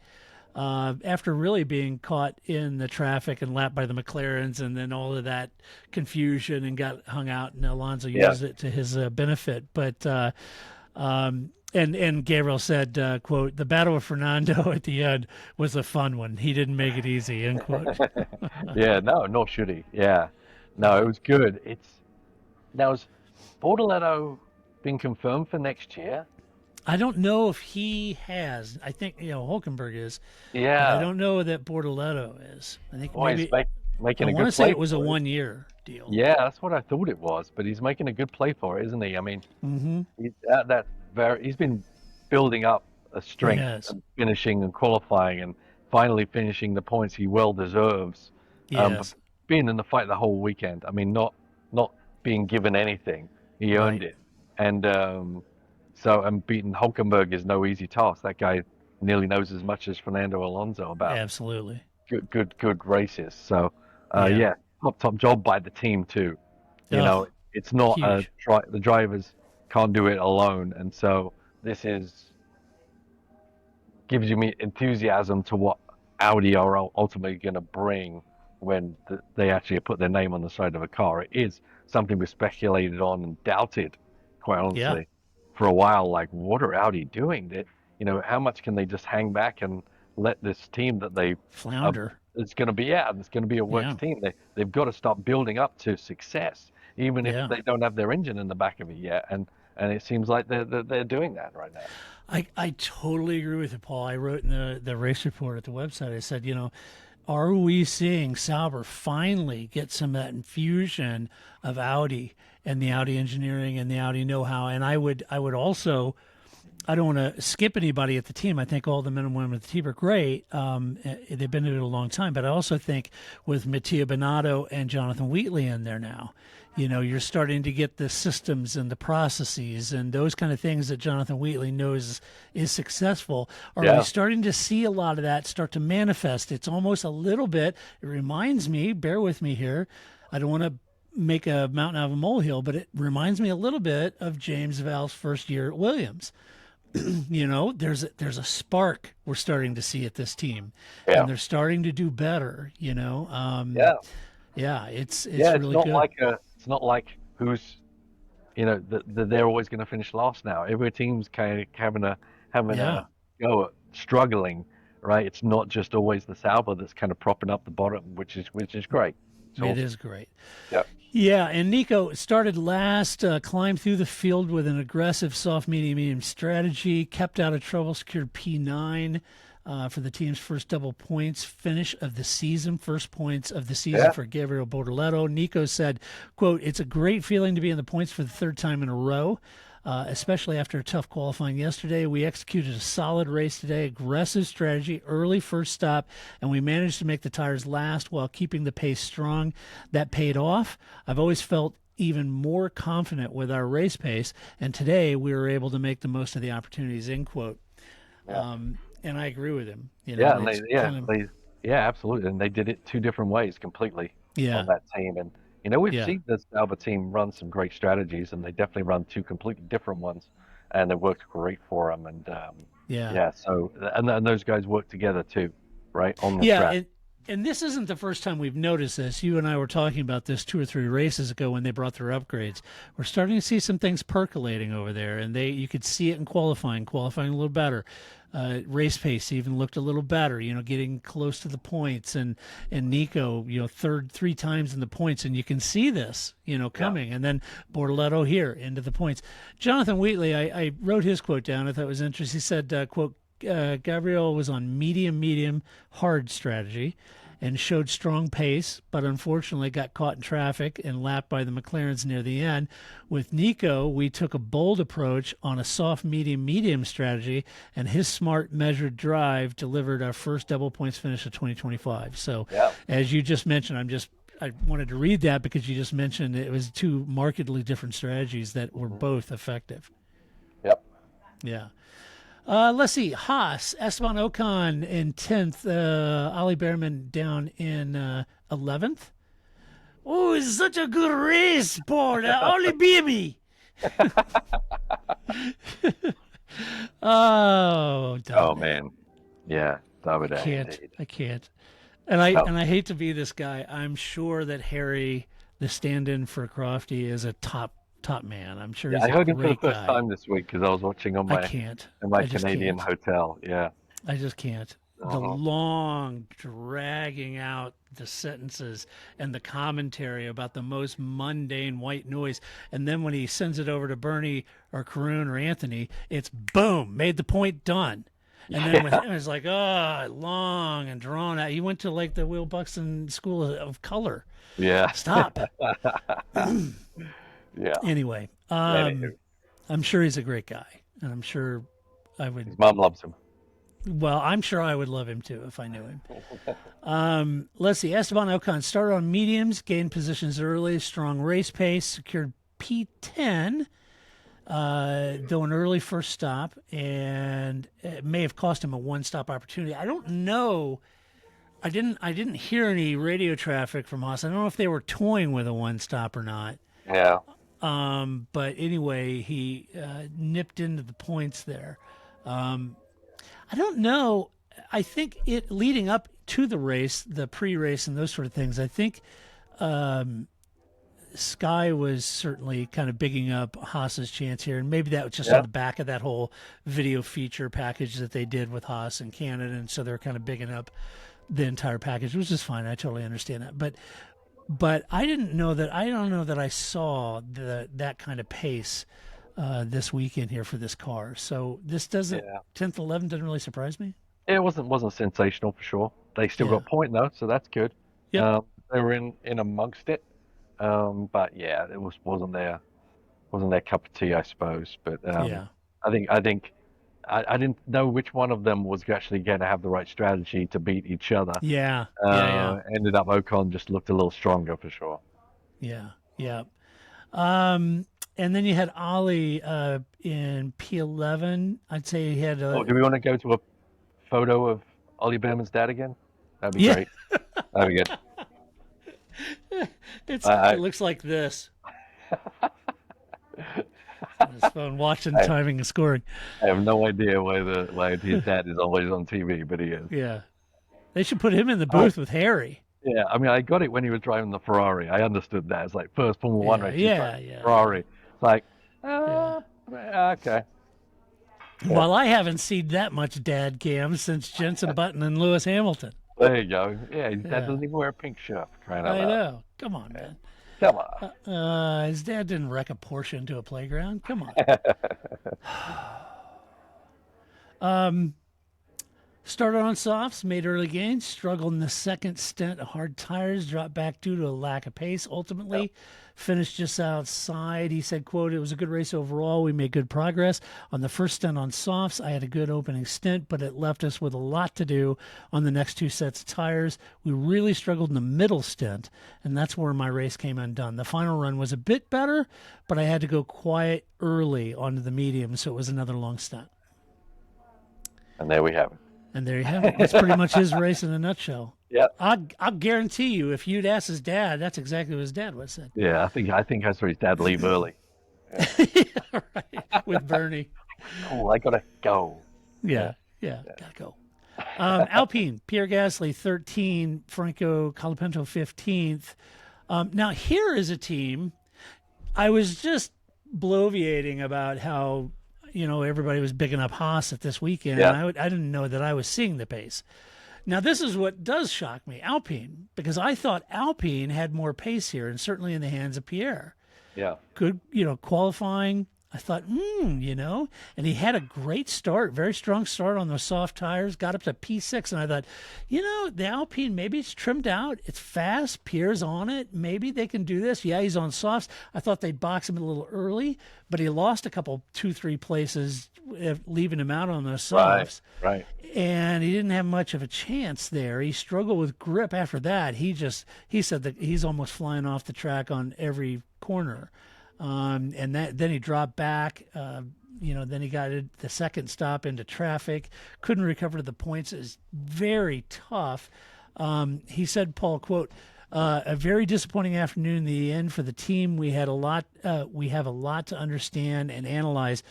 after really being caught in the traffic and lapped by the McLarens, and then all of that confusion, and got hung out, and Alonso used it to his benefit. But And Gabriel said, quote, "The battle with Fernando at the end was a fun one. He didn't make it easy," end quote. Yeah, no, nor should he. Yeah. No, it was good. Now, has Bortoleto been confirmed for next year? I don't know if he has. I think, Hulkenberg is. Yeah. But I don't know that Bortoleto is. I think Boy, maybe, he's making I a want good to say play it was a for it. 1-year deal. Yeah, that's what I thought it was, but he's making a good play for it, isn't he? I mean, he's been building up a strength and finishing and qualifying and finally finishing the points he well deserves. Yes. Being in the fight the whole weekend. I mean, not being given anything. He earned it. And beating Hulkenberg is no easy task. That guy nearly knows as much as Fernando Alonso about Absolutely. good races. So top job by the team too. It's not the drivers can't do it alone, and so this gives you enthusiasm to what Audi are ultimately going to bring when they actually put their name on the side of a car. It is something we speculated on and doubted, quite honestly, for a while. Like, what are Audi doing? How much can they just hang back and let this team that they flounder? It's going to be a works team. They've got to start building up to success, even if they don't have their engine in the back of it yet. And it seems like they're doing that right now. I totally agree with you, Paul. I wrote in the race report at the website, I said, are we seeing Sauber finally get some of that infusion of Audi and the Audi engineering and the Audi know-how? And I would also, I don't want to skip anybody at the team. I think all the men and women at the team are great. They've been in it a long time. But I also think with Mattia Binotto and Jonathan Wheatley in there now, you're starting to get the systems and the processes and those kind of things that Jonathan Wheatley knows is successful. Are we starting to see a lot of that start to manifest? It's almost a little bit, it reminds me, bear with me here, I don't want to make a mountain out of a molehill, but it reminds me a little bit of James Vowell's first year at Williams. There's a spark we're starting to see at this team, and they're starting to do better. It's really good. It's not like who's, they're always going to finish last now. Every team's kind of having a go at struggling, right? It's not just always the Sauber that's kind of propping up the bottom, which is great. It is great. Yep. Yeah, and Nico started last, climbed through the field with an aggressive soft, medium strategy, kept out of trouble, secured P9 for the team's first double points finish of the season, first points of the season for Gabriel Bortoleto. Nico said, quote, "It's a great feeling to be in the points for the third time in a row. Especially after a tough qualifying yesterday. We executed a solid race today, aggressive strategy, early first stop, and we managed to make the tires last while keeping the pace strong. That paid off. I've always felt even more confident with our race pace, and today we were able to make the most of the opportunities," end quote. Yeah. And I agree with him. You know, absolutely. And they did it two different ways completely on that team. And we've seen this Sauber team run some great strategies, and they definitely run two completely different ones, and it worked great for them. And so and those guys work together too, right, on the track. And this isn't the first time we've noticed this. You and I were talking about this 2 or 3 races ago when they brought their upgrades. We're starting to see some things percolating over there, and you could see it in qualifying a little better. Race pace even looked a little better, getting close to the points, and Nico, third 3 times in the points, and you can see this, coming. And then Bortoleto here into the points. Jonathan Wheatley, I wrote his quote down. I thought it was interesting. He said, quote, Gabriel was on medium, hard strategy and showed strong pace, but unfortunately got caught in traffic and lapped by the McLarens near the end. With Nico, we took a bold approach on a soft, medium strategy, and his smart, measured drive delivered our first double points finish of 2025. So, as you just mentioned, I wanted to read that because you just mentioned it was 2 markedly different strategies that were both effective. Yep. Yeah. Let's see. Haas, Esteban Ocon in 10th, Ollie Behrman down in 11th. Oh, it's such a good race, Paul. Ollie Behrman. Oh, man. Yeah. I can't. And I hate to be this guy. I'm sure that Harry, the stand-in for Crofty, is a top man. I'm sure he's a great guy. I heard him for the first time this week because I was watching on my Canadian hotel. Yeah. I just can't. The long dragging out the sentences and the commentary about the most mundane white noise. And then when he sends it over to Bernie or Karun or Anthony, it's boom, made the point, done. And then with him, it's like, long and drawn out. He went to like the Will Buxton School of Color. Yeah. Stop. Yeah. Anyway, I'm sure he's a great guy, and I'm sure I would. His mom loves him. Well, I'm sure I would love him too if I knew him. Let's see. Esteban Ocon started on mediums, gained positions early, strong race pace, secured P10, though an early first stop, and it may have cost him a one-stop opportunity. I don't know. I didn't hear any radio traffic from Haas. I don't know if they were toying with a one-stop or not. Yeah. But anyway, he nipped into the points there. I don't know. I think it leading up to the race, the pre-race and those sort of things, I think Sky was certainly kind of bigging up Haas's chance here. And maybe that was just on the back of that whole video feature package that they did with Haas in Canada. And so they're kind of bigging up the entire package, which is fine. I totally understand that. But I don't know that I saw that kind of pace this weekend here for this car. So this 10th, 11th doesn't really surprise me. It wasn't sensational for sure. They still got a point though, so that's good. Yeah, they were in amongst it. But yeah, it wasn't their cup of tea, I suppose. But I think I didn't know which one of them was actually going to have the right strategy to beat each other. Ended up Ocon just looked a little stronger for sure. Yeah. And then you had Ollie in P11. I'd say he had do we want to go to a photo of Ollie Behrman's dad again? That'd be great. That'd be good. It looks like this. On his phone, watching, timing, and scoring. I have no idea why his dad is always on TV, but he is. Yeah. They should put him in the booth with Harry. Yeah, I mean, I got it when he was driving the Ferrari. I understood that. It's like first Formula One race. Ferrari. It's like, okay. Well, I haven't seen that much dad cam since Jenson Button and Lewis Hamilton. There you go. Yeah, his dad doesn't even wear a pink shirt. I know. Come on, man. Come on. His dad didn't wreck a Porsche into a playground. Come on. Started on softs, made early gains, struggled in the second stint, hard tires, dropped back due to a lack of pace. Ultimately, finished just outside. He said, quote, "It was a good race overall. We made good progress. On the first stint on softs, I had a good opening stint, but it left us with a lot to do on the next two sets of tires. We really struggled in the middle stint, and that's where my race came undone. The final run was a bit better, but I had to go quiet early onto the medium, so it was another long stint." And there we have it. And there you have it. That's pretty much his race in a nutshell. Yeah. I'll guarantee you, if you'd asked his dad, that's exactly what his dad would have said. Yeah, I think I saw his dad leave early. Yeah, right. With Bernie. Oh, I gotta go. Yeah, gotta go. Alpine, Pierre Gasly, 13, Franco Colapinto, 15th. Now, here is a team. I was just bloviating about how, everybody was bigging up Haas at this weekend, and I didn't know that I was seeing the pace. Now, this is what does shock me, Alpine, because I thought Alpine had more pace here, and certainly in the hands of Pierre. Yeah. Good, qualifying. I thought, and he had a great start, very strong start on those soft tires, got up to P6, and I thought, the Alpine, maybe it's trimmed out, it's fast, Pierre's on it, maybe they can do this. Yeah, he's on softs. I thought they'd box him a little early, but he lost a couple, 2-3 places, leaving him out on those softs. Right. And he didn't have much of a chance there. He struggled with grip after that. He said that he's almost flying off the track on every corner. And then he dropped back, then he got the second stop into traffic, couldn't recover the points. It's very tough. He said, Paul, quote, "A very disappointing afternoon in the end for the team. We have a lot to understand and analyze,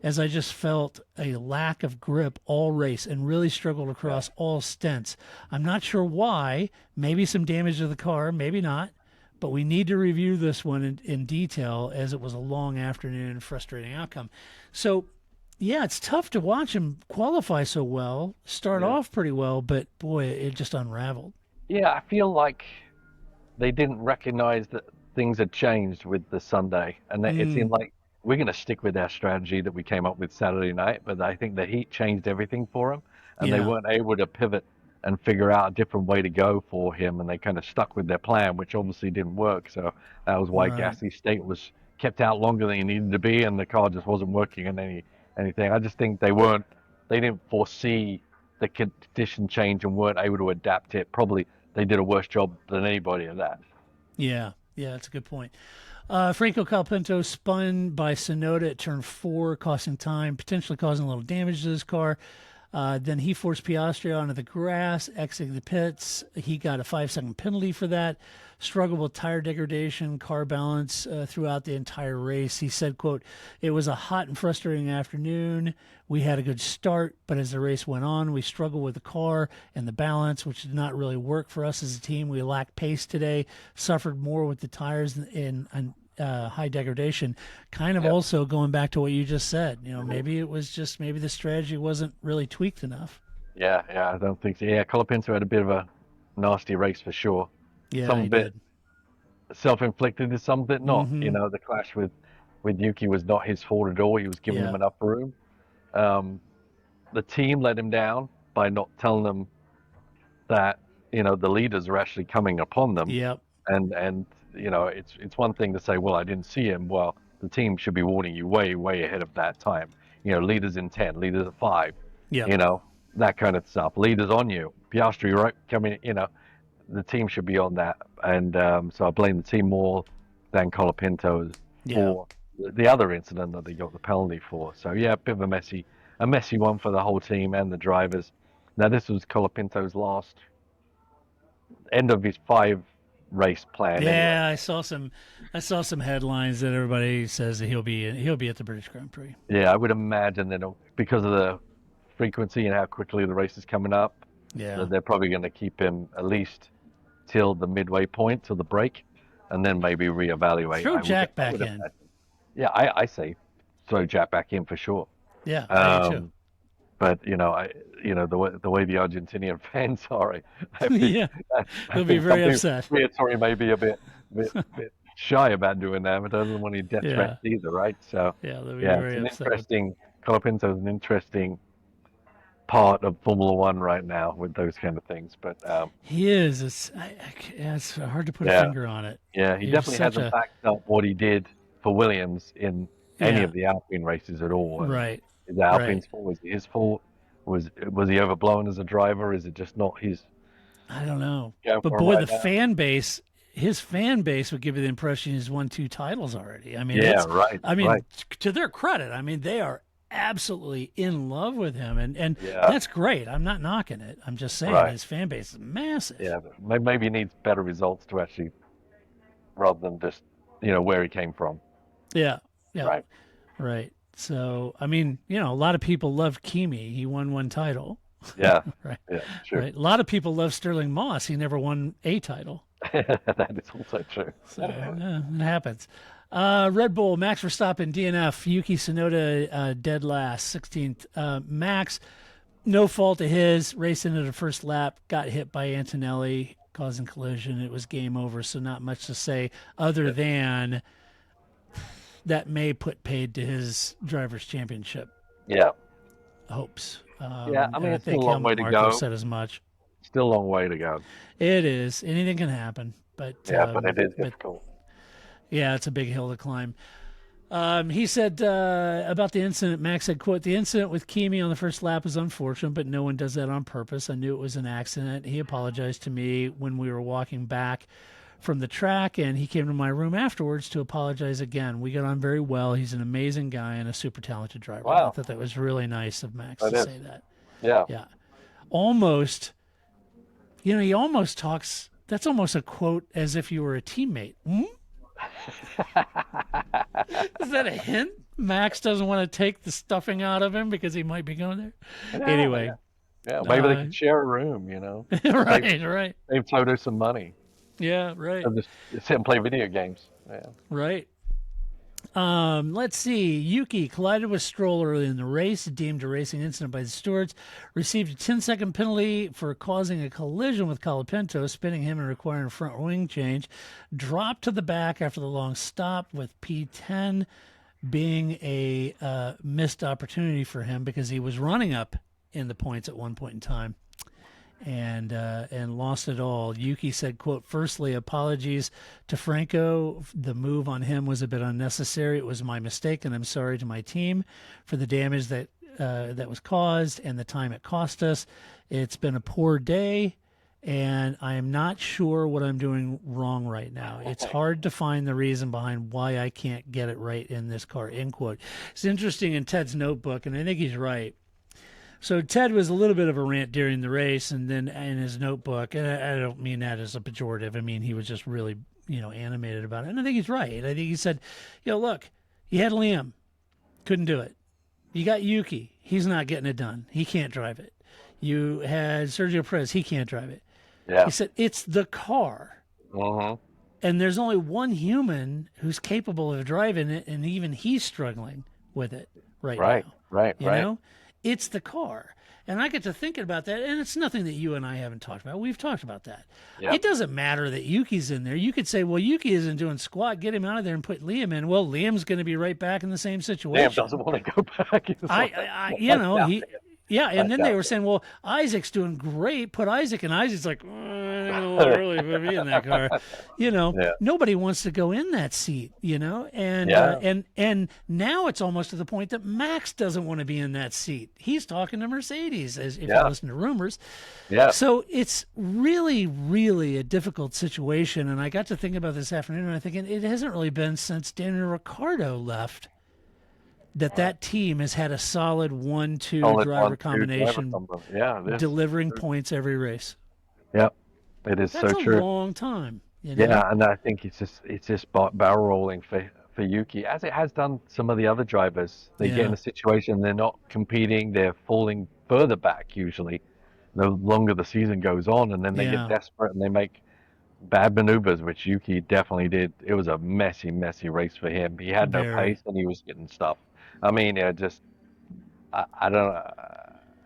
as I just felt a lack of grip all race and really struggled across all stints. I'm not sure why, maybe some damage to the car, maybe not. But we need to review this one in detail, as it was a long afternoon and frustrating outcome." So, yeah, it's tough to watch him qualify so well, start off pretty well, but boy, it just unraveled. Yeah, I feel like they didn't recognize that things had changed with the Sunday, and it seemed like we're going to stick with our strategy that we came up with Saturday night, but I think the heat changed everything for them, and they weren't able to pivot and figure out a different way to go for him, and they kind of stuck with their plan, which obviously didn't work. So that was why Gasly's state was kept out longer than he needed to be, and the car just wasn't working in anything. I just think they didn't foresee the condition change and weren't able to adapt it. Probably they did a worse job than anybody at that. Yeah, that's a good point. Franco Colapinto spun by Tsunoda at turn 4, costing time, potentially causing a little damage to his car. Then he forced Piastri onto the grass, exiting the pits. He got a 5-second penalty for that. Struggled with tire degradation, car balance throughout the entire race. He said, quote, "It was a hot and frustrating afternoon. We had a good start, but as the race went on, we struggled with the car and the balance, which did not really work for us as a team. We lacked pace today, suffered more with the tires and high degradation." Kind of also going back to what you just said, maybe it was just, maybe the strategy wasn't really tweaked enough. Yeah, I don't think so. Yeah, Colapinto had a bit of a nasty race for sure. Yeah, some bit self-inflicted and some bit not. The clash with Yuki was not his fault at all. He was giving him enough room. The team let him down by not telling them that, the leaders are actually coming upon them. Yep. And it's one thing to say, well, I didn't see him. Well, the team should be warning you way, way ahead of that time. Leaders in 10, leaders at 5, that kind of stuff. Leaders on you. Piastri, right, coming, the team should be on that. And so I blame the team more than Colapinto for the other incident that they got the penalty for. So, yeah, a bit of a messy one for the whole team and the drivers. Now, this was Colapinto's last end of his 5-race plan. Yeah, anyway. I saw some headlines that everybody says that he'll be at the British Grand Prix. Yeah, I would imagine that because of the frequency and how quickly the race is coming up, that they're probably going to keep him at least till the midway point, till the break, and then maybe reevaluate. Throw Jack back in. Imagine. Yeah, I say throw Jack back in for sure. Yeah, I do too. But the way the Argentinian fans are, I think, Yeah, I they'll be think very something upset. Briatore may be a bit shy about doing that, but doesn't want any death Yeah, threats either, right? So yeah, they'll be yeah, it's very an upset. interesting. Colapinto is an interesting part of Formula One right now with those kind of things. But He is. It's hard to put a yeah, finger on it. yeah, he He was definitely such hasn't a backed up what he did for Williams in any yeah. of the Alpine races at all. And Right, is it right. Alpine's fault? Was it his fault? Was he overblown as a driver? Is it just not his I don't know, go but for him boy, right the now? fan base. His fan base would give you the impression he's won 2 titles already. I mean, Yeah, right, I mean, right. to their credit, I mean, they are absolutely in love with him, and Yeah. that's great. I'm not knocking it. I'm just saying Right. his fan base is massive. Yeah, but maybe he needs better results to actually, rather than just where he came from. Yeah, yeah, Right. right. So, I mean, a lot of people love Kimi. He won 1 title, Yeah. right? Yeah. Sure. Right. A lot of people love Sterling Moss. He never won a title. That is also true. So it happens. Red Bull, Max Verstappen, DNF, Yuki Tsunoda dead last, 16th. Max, no fault of his, racing into the first lap, got hit by Antonelli, causing collision. It was game over, so not much to say other than that may put paid to his driver's championship Yeah. hopes. Yeah, I mean, and it's I think still a long way to Marco go. said as much. Still a long way to go. It is. Anything can happen. But Yeah, but it is difficult. yeah, it's a big hill to climb. He said about the incident, Max said, quote, "The incident with Kimi on the first lap was unfortunate, but no one does that on purpose. I knew it was an accident. He apologized to me when we were walking back from the track, and he came to my room afterwards to apologize again. We got on very well. He's an amazing guy and a super talented driver." Wow. I thought that was really nice of Max That to is. say that. Yeah. Yeah. Almost, he almost talks, that's almost a quote as if you were a teammate. Hmm? Is that a hint? Max doesn't want to take the stuffing out of him because he might be going there. Anyway. Yeah, maybe they can share a room, Right. Save Toto some money. Yeah, right. And just sit and play video games. Yeah. Right. Let's see. Yuki collided with Stroll early in the race, deemed a racing incident by the stewards, received a 10-second penalty for causing a collision with Colapinto, spinning him and requiring a front wing change, dropped to the back after the long stop, with P10 being a missed opportunity for him because he was running up in the points at one point in time. And lost it all. Yuki said, quote, "Firstly, apologies to Franco. The move on him was a bit unnecessary. It was my mistake, and I'm sorry to my team for the damage that was caused and the time it cost us. It's been a poor day, and I am not sure what I'm doing wrong right now. It's hard to find the reason behind why I can't get it right in this car," end quote. It's interesting in Ted's notebook, and I think he's right. So Ted was a little bit of a rant during the race, and then in his notebook, and I don't mean that as a pejorative. I mean, he was just really, animated about it. And I think he's right. I think he said, look, you had Liam, couldn't do it. You got Yuki. He's not getting it done. He can't drive it. You had Sergio Perez. He can't drive it. Yeah. He said, it's the car. Uh-huh. And there's only one human who's capable of driving it, and even he's struggling with it right now. Right. You know? It's the car. And I get to thinking about that, and it's nothing that you and I haven't talked about. We've talked about that. Yeah. It doesn't matter that Yuki's in there. You could say, well, Yuki isn't doing squat. Get him out of there and put Liam in. Well, Liam's going to be right back in the same situation. Liam doesn't want to go back. And then they were saying, well, Isaac's doing great. Put Isaac in. Isaac's like, I don't want to really be in that car. Nobody wants to go in that seat, and now it's almost to the point that Max doesn't want to be in that seat. He's talking to Mercedes, if you listen to rumors. Yeah. So it's really, really a difficult situation. And I got to think about this afternoon, and I'm thinking it hasn't really been since Daniel Ricciardo left that team has had a solid 1-2 driver combination, delivering points every race. Yep, it is That's so true. a long time. Yeah, and I think it's just barrel rolling for Yuki, as it has done some of the other drivers. They get in a situation, they're not competing, they're falling further back usually the longer the season goes on, and then they get desperate and they make bad maneuvers, which Yuki definitely did. It was a messy race for him. He had no pace and he was getting stuff. I mean, I don't know.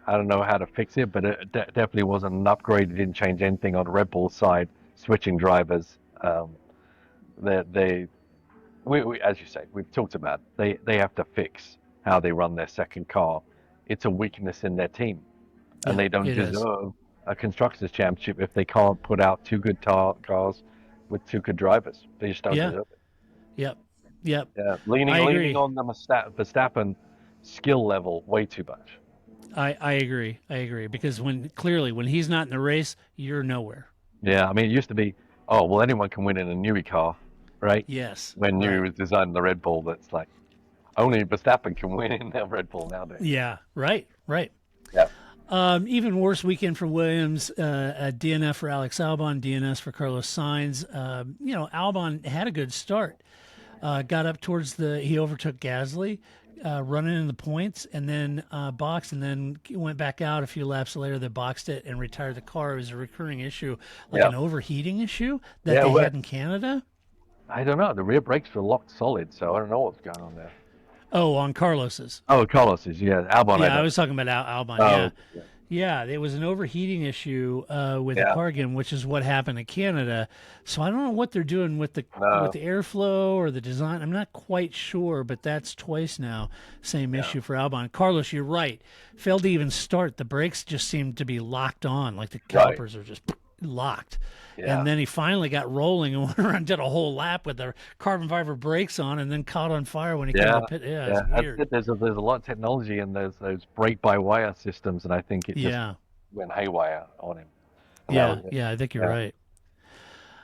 I don't know how to fix it, but it definitely wasn't an upgrade. It didn't change anything on Red Bull's side, switching drivers. We, as you say, we've talked about, they have to fix how they run their second car. It's a weakness in their team, and they don't deserve a constructors championship if they can't put out two good cars with two good drivers. They just don't deserve it. Yep. Yeah, leaning on the Verstappen skill level way too much. I agree. Because when he's not in the race, you're nowhere. Yeah, I mean, it used to be, oh, well, anyone can win in a Newey car, right? Yes. When Newey was designing the Red Bull, that's like, only Verstappen can win in a Red Bull nowadays. Yeah, right. Yeah. Even worse weekend for Williams, a DNF for Alex Albon, DNS for Carlos Sainz. Albon had a good start. Got up towards he overtook Gasly, running in the points, and then boxed, and then went back out a few laps later. They boxed it and retired the car. It was a recurring issue, an overheating issue that they had in Canada. I don't know. The rear brakes were locked solid, so I don't know what's going on there. Oh, on Carlos's. Oh, Carlos's, yeah. Albon. Yeah, I was talking about Albon, Yeah, it was an overheating issue with the car again, which is what happened in Canada. So I don't know what they're doing with the airflow or the design. I'm not quite sure, but that's twice now. Same issue for Albon. Carlos, you're right. Failed to even start. The brakes just seemed to be locked on, like the calipers are just locked. Yeah. And then he finally got rolling and went around, did a whole lap with the carbon fiber brakes on, and then caught on fire when he came to pit. Yeah, it's weird. There's a lot of technology in those brake-by-wire systems, and I think it just went haywire on him. I think you're right.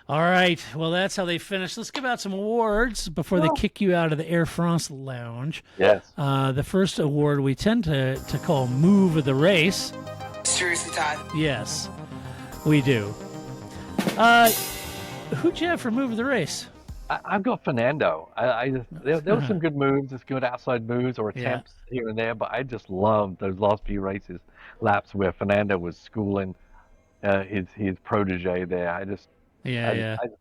All right, well, that's how they finished. Let's give out some awards before they kick you out of the Air France lounge. Yes. The first award we tend to call Move of the Race. Seriously, Todd? Yes, we do. Who'd you have for Move of the Race? I've got Fernando. There were some good moves, just good outside moves or attempts here and there, but I just loved those last few laps where Fernando was schooling his protege there. I just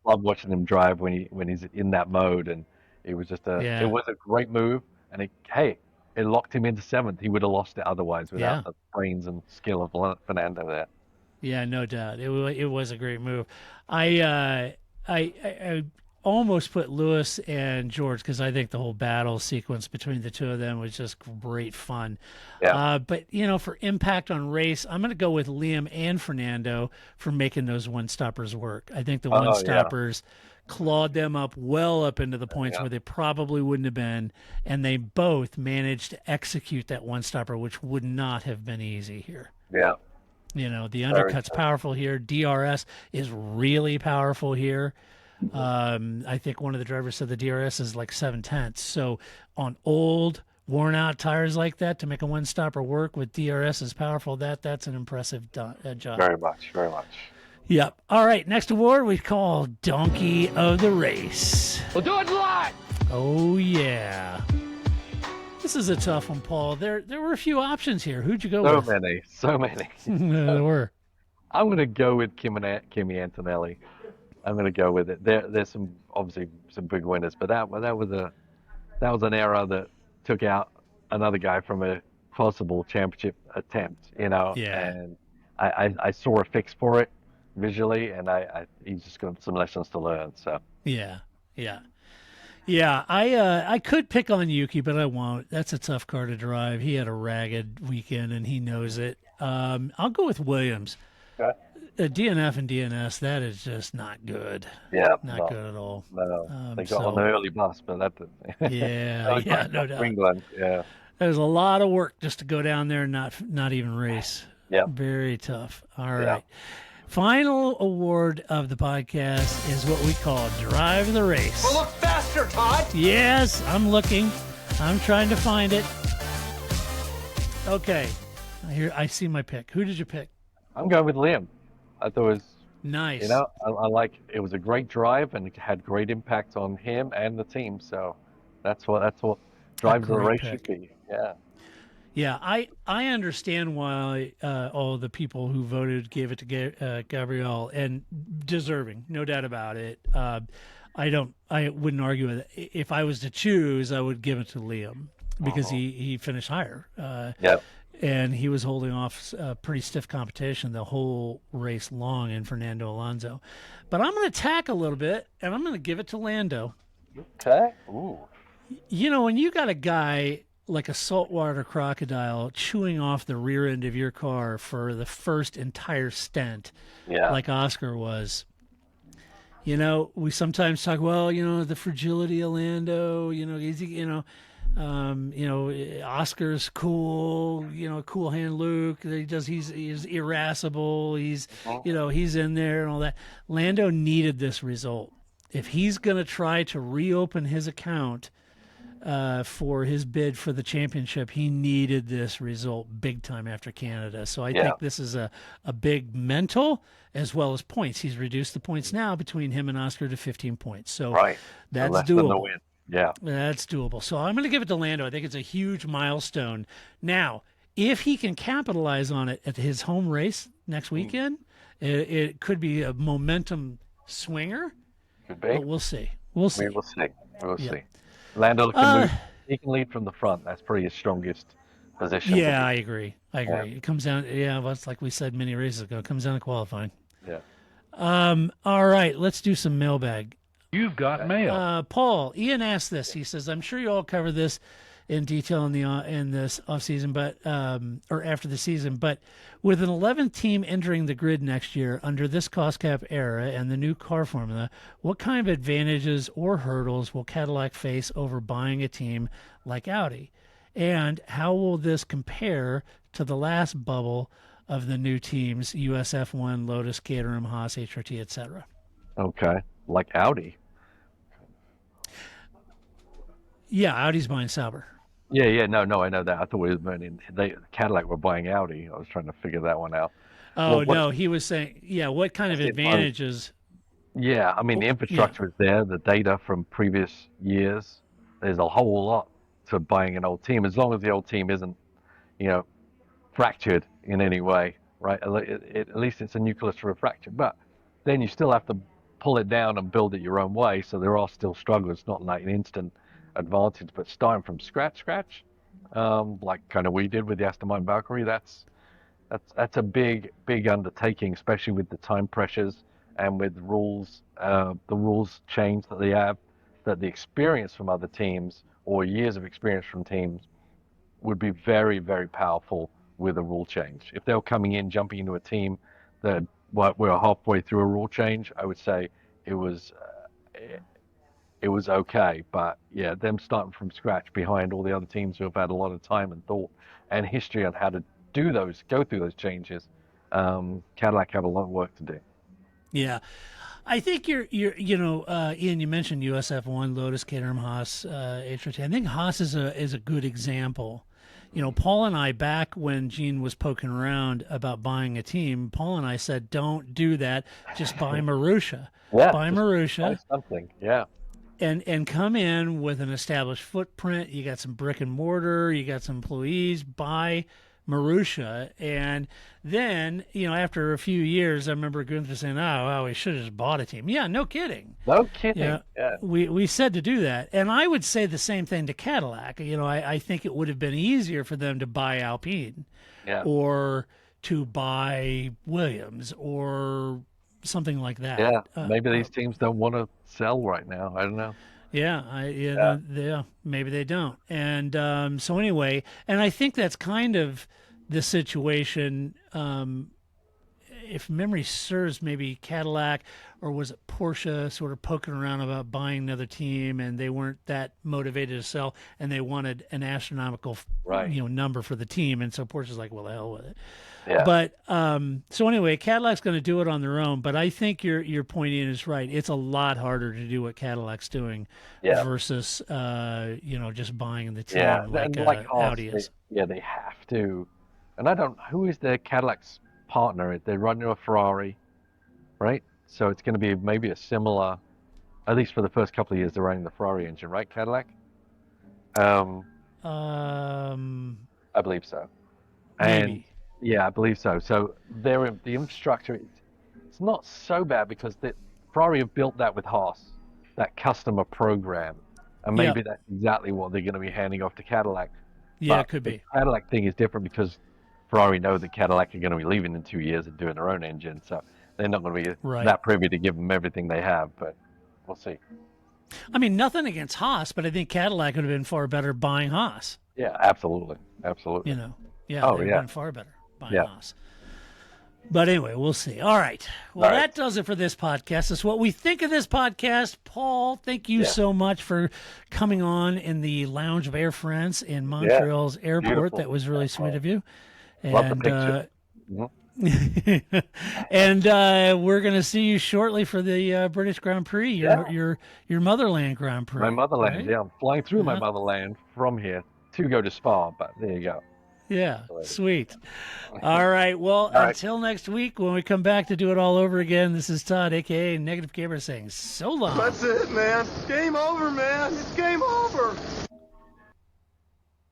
love watching him drive when he's in that mode, and it was just it was a great move, and it locked him into seventh. He would have lost it otherwise without the brains and skill of Fernando there. Yeah, no doubt. It was a great move. I almost put Lewis and George because I think the whole battle sequence between the two of them was just great fun. Yeah. But, for impact on race, I'm going to go with Liam and Fernando for making those one-stoppers work. I think the one-stoppers clawed them up well up into the points where they probably wouldn't have been, and they both managed to execute that one-stopper, which would not have been easy here. Yeah. The undercut's powerful here. DRS is really powerful here. I think one of the drivers said the DRS is like 7/10. So on old, worn-out tires like that, to make a one-stopper work with DRS as powerful, that's an impressive job. Very much. Yep. All right, next award we call Donkey of the Race. We'll do it live! Oh, yeah. This is a tough one, Paul. There were a few options here. Who'd you go with? So many. There were. I'm going to go with Kimi Antonelli. I'm going to go with it. There's obviously some big winners, but that was an error that took out another guy from a possible championship attempt. Yeah. And I saw a fix for it visually, and he's just got some lessons to learn. So. Yeah. I could pick on Yuki, but I won't. That's a tough car to drive. He had a ragged weekend, and he knows it. I'll go with Williams. Okay. DNF and DNS, that is just not good. Yeah. Not good at all. No. They got on the early bus, but that didn't. Yeah, no doubt. England, yeah. There's a lot of work just to go down there and not even race. Yeah. Very tough. All right. Final award of the podcast is what we call Drive the Race. Well, look faster, Todd. Yes, I'm looking. I'm trying to find it. Okay. Here, I see my pick. Who did you pick? I'm going with Liam. I thought it was nice. I like it. Was a great drive, and it had great impact on him and the team. So that's what drives the race should be. Yeah. Yeah, I understand why all the people who voted gave it to Gabriel, and deserving, no doubt about it. I wouldn't argue with it. If I was to choose, I would give it to Liam because he finished higher. and he was holding off pretty stiff competition the whole race long in Fernando Alonso. But I'm going to tack a little bit, and I'm going to give it to Lando. Okay. Ooh. You know, when you got a guy like a saltwater crocodile chewing off the rear end of your car for the first entire stint, like Oscar was, you know, we sometimes talk, well, you know, the fragility of Lando, you know, Oscar's cool, you know, cool hand Luke. He's irascible. He's in there and all that. Lando needed this result. If he's going to try to reopen his account for his bid for the championship, he needed this result big time after Canada. So I think this is a big mental as well as points. He's reduced the points now between him and Oscar to 15 points. So that's doable. Yeah. That's doable. So I'm going to give it to Lando. I think it's a huge milestone. Now, if he can capitalize on it at his home race next weekend, it could be a momentum swinger. Could be. But we'll see. We'll see. We'll see. Lando can he can lead from the front. That's probably his strongest position. Yeah, I agree. It comes down. Well, it's like we said many races ago. It comes down to qualifying. Yeah. All right. Let's do some mailbag. You've got mail. Paul, Ian asked this. He says, "I'm sure you all cover this in detail in this off season, but or after the season. But with an 11th team entering the grid next year under this cost cap era and the new car formula, what kind of advantages or hurdles will Cadillac face over buying a team like Audi? And how will this compare to the last bubble of the new teams, USF1, Lotus, Caterham, Haas, HRT, etc.?" Okay, like Audi. Yeah, Audi's buying Sauber. Yeah, no, I know that. I thought it was meaning Cadillac were buying Audi. I was trying to figure that one out. Oh, no, he was saying, what kind of advantages? Yeah, I mean, the infrastructure is there, the data from previous years. There's a whole lot to buying an old team, as long as the old team isn't, fractured in any way, right? At least it's a nucleus for a fracture. But then you still have to pull it down and build it your own way, so there are still struggles. It's not like an instant advantage, but starting from scratch, like kind of we did with the Aston Martin Valkyrie, that's a big undertaking, especially with the time pressures and with rules, the rules change that they have, that the experience from other teams or years of experience from teams would be very, very powerful with a rule change. If they were coming in, jumping into a team that were halfway through a rule change, I would say it was okay, but yeah, them starting from scratch behind all the other teams who have had a lot of time and thought and history on how to go through those changes, Cadillac have a lot of work to do. Yeah, I think Ian, you mentioned USF1, Lotus, Caterham, Haas, HRT. I think Haas is a good example. Paul and I, back when Gene was poking around about buying a team, Paul and I said, don't do that. Just buy Marussia. Buy Marussia. Buy something, yeah. And come in with an established footprint. You got some brick and mortar. You got some employees. Buy Marussia. And then, after a few years, I remember Gunther saying, we should have just bought a team. Yeah, no kidding. No kidding. Yeah. We said to do that. And I would say the same thing to Cadillac. I think it would have been easier for them to buy Alpine or to buy Williams or something like that. Yeah, maybe these teams don't want to sell right now. I don't know. Yeah, maybe they don't. And so anyway, and I think that's kind of the situation. If memory serves, maybe Cadillac or was it Porsche sort of poking around about buying another team, and they weren't that motivated to sell, and they wanted an astronomical number for the team, and so Porsche's like, well, the hell with it. Yeah. But so anyway, Cadillac's going to do it on their own. But I think your point, Ian, is right. It's a lot harder to do what Cadillac's doing versus just buying the team like Audi is. They have to. And who is their Cadillac's partner? They're running a Ferrari, right? So it's going to be maybe a similar, at least for the first couple of years, they're running the Ferrari engine, right, Cadillac? I believe so. Maybe. Yeah, I believe so. So the infrastructure, it's not so bad because Ferrari have built that with Haas, that customer program. And maybe that's exactly what they're going to be handing off to Cadillac. Yeah, but it could be. The Cadillac thing is different because Ferrari know that Cadillac are going to be leaving in 2 years and doing their own engine, so they're not going to be Right. that privy to give them everything they have. But we'll see. I mean, nothing against Haas, but I think Cadillac would have been far better buying Haas. Yeah, absolutely, absolutely. You know, yeah, Oh, they would yeah. have been far better buying Yeah. Haas. But anyway, we'll see. All right. Well, All right. that does it for this podcast. That's what we think of this podcast. Paul, thank you so much for coming on in the Lounge of Air France in Montreal's airport. Beautiful. That was really sweet of you. Love the picture. And we're going to see you shortly for the British Grand Prix, your motherland Grand Prix. My motherland, right? yeah. I'm flying through my motherland from here to go to Spa, but there you go. Yeah, sweet. All right. Well, until next week when we come back to do it all over again, this is Todd, a.k.a. Negative Gamer, saying so long. That's it, man. Game over, man. It's game over.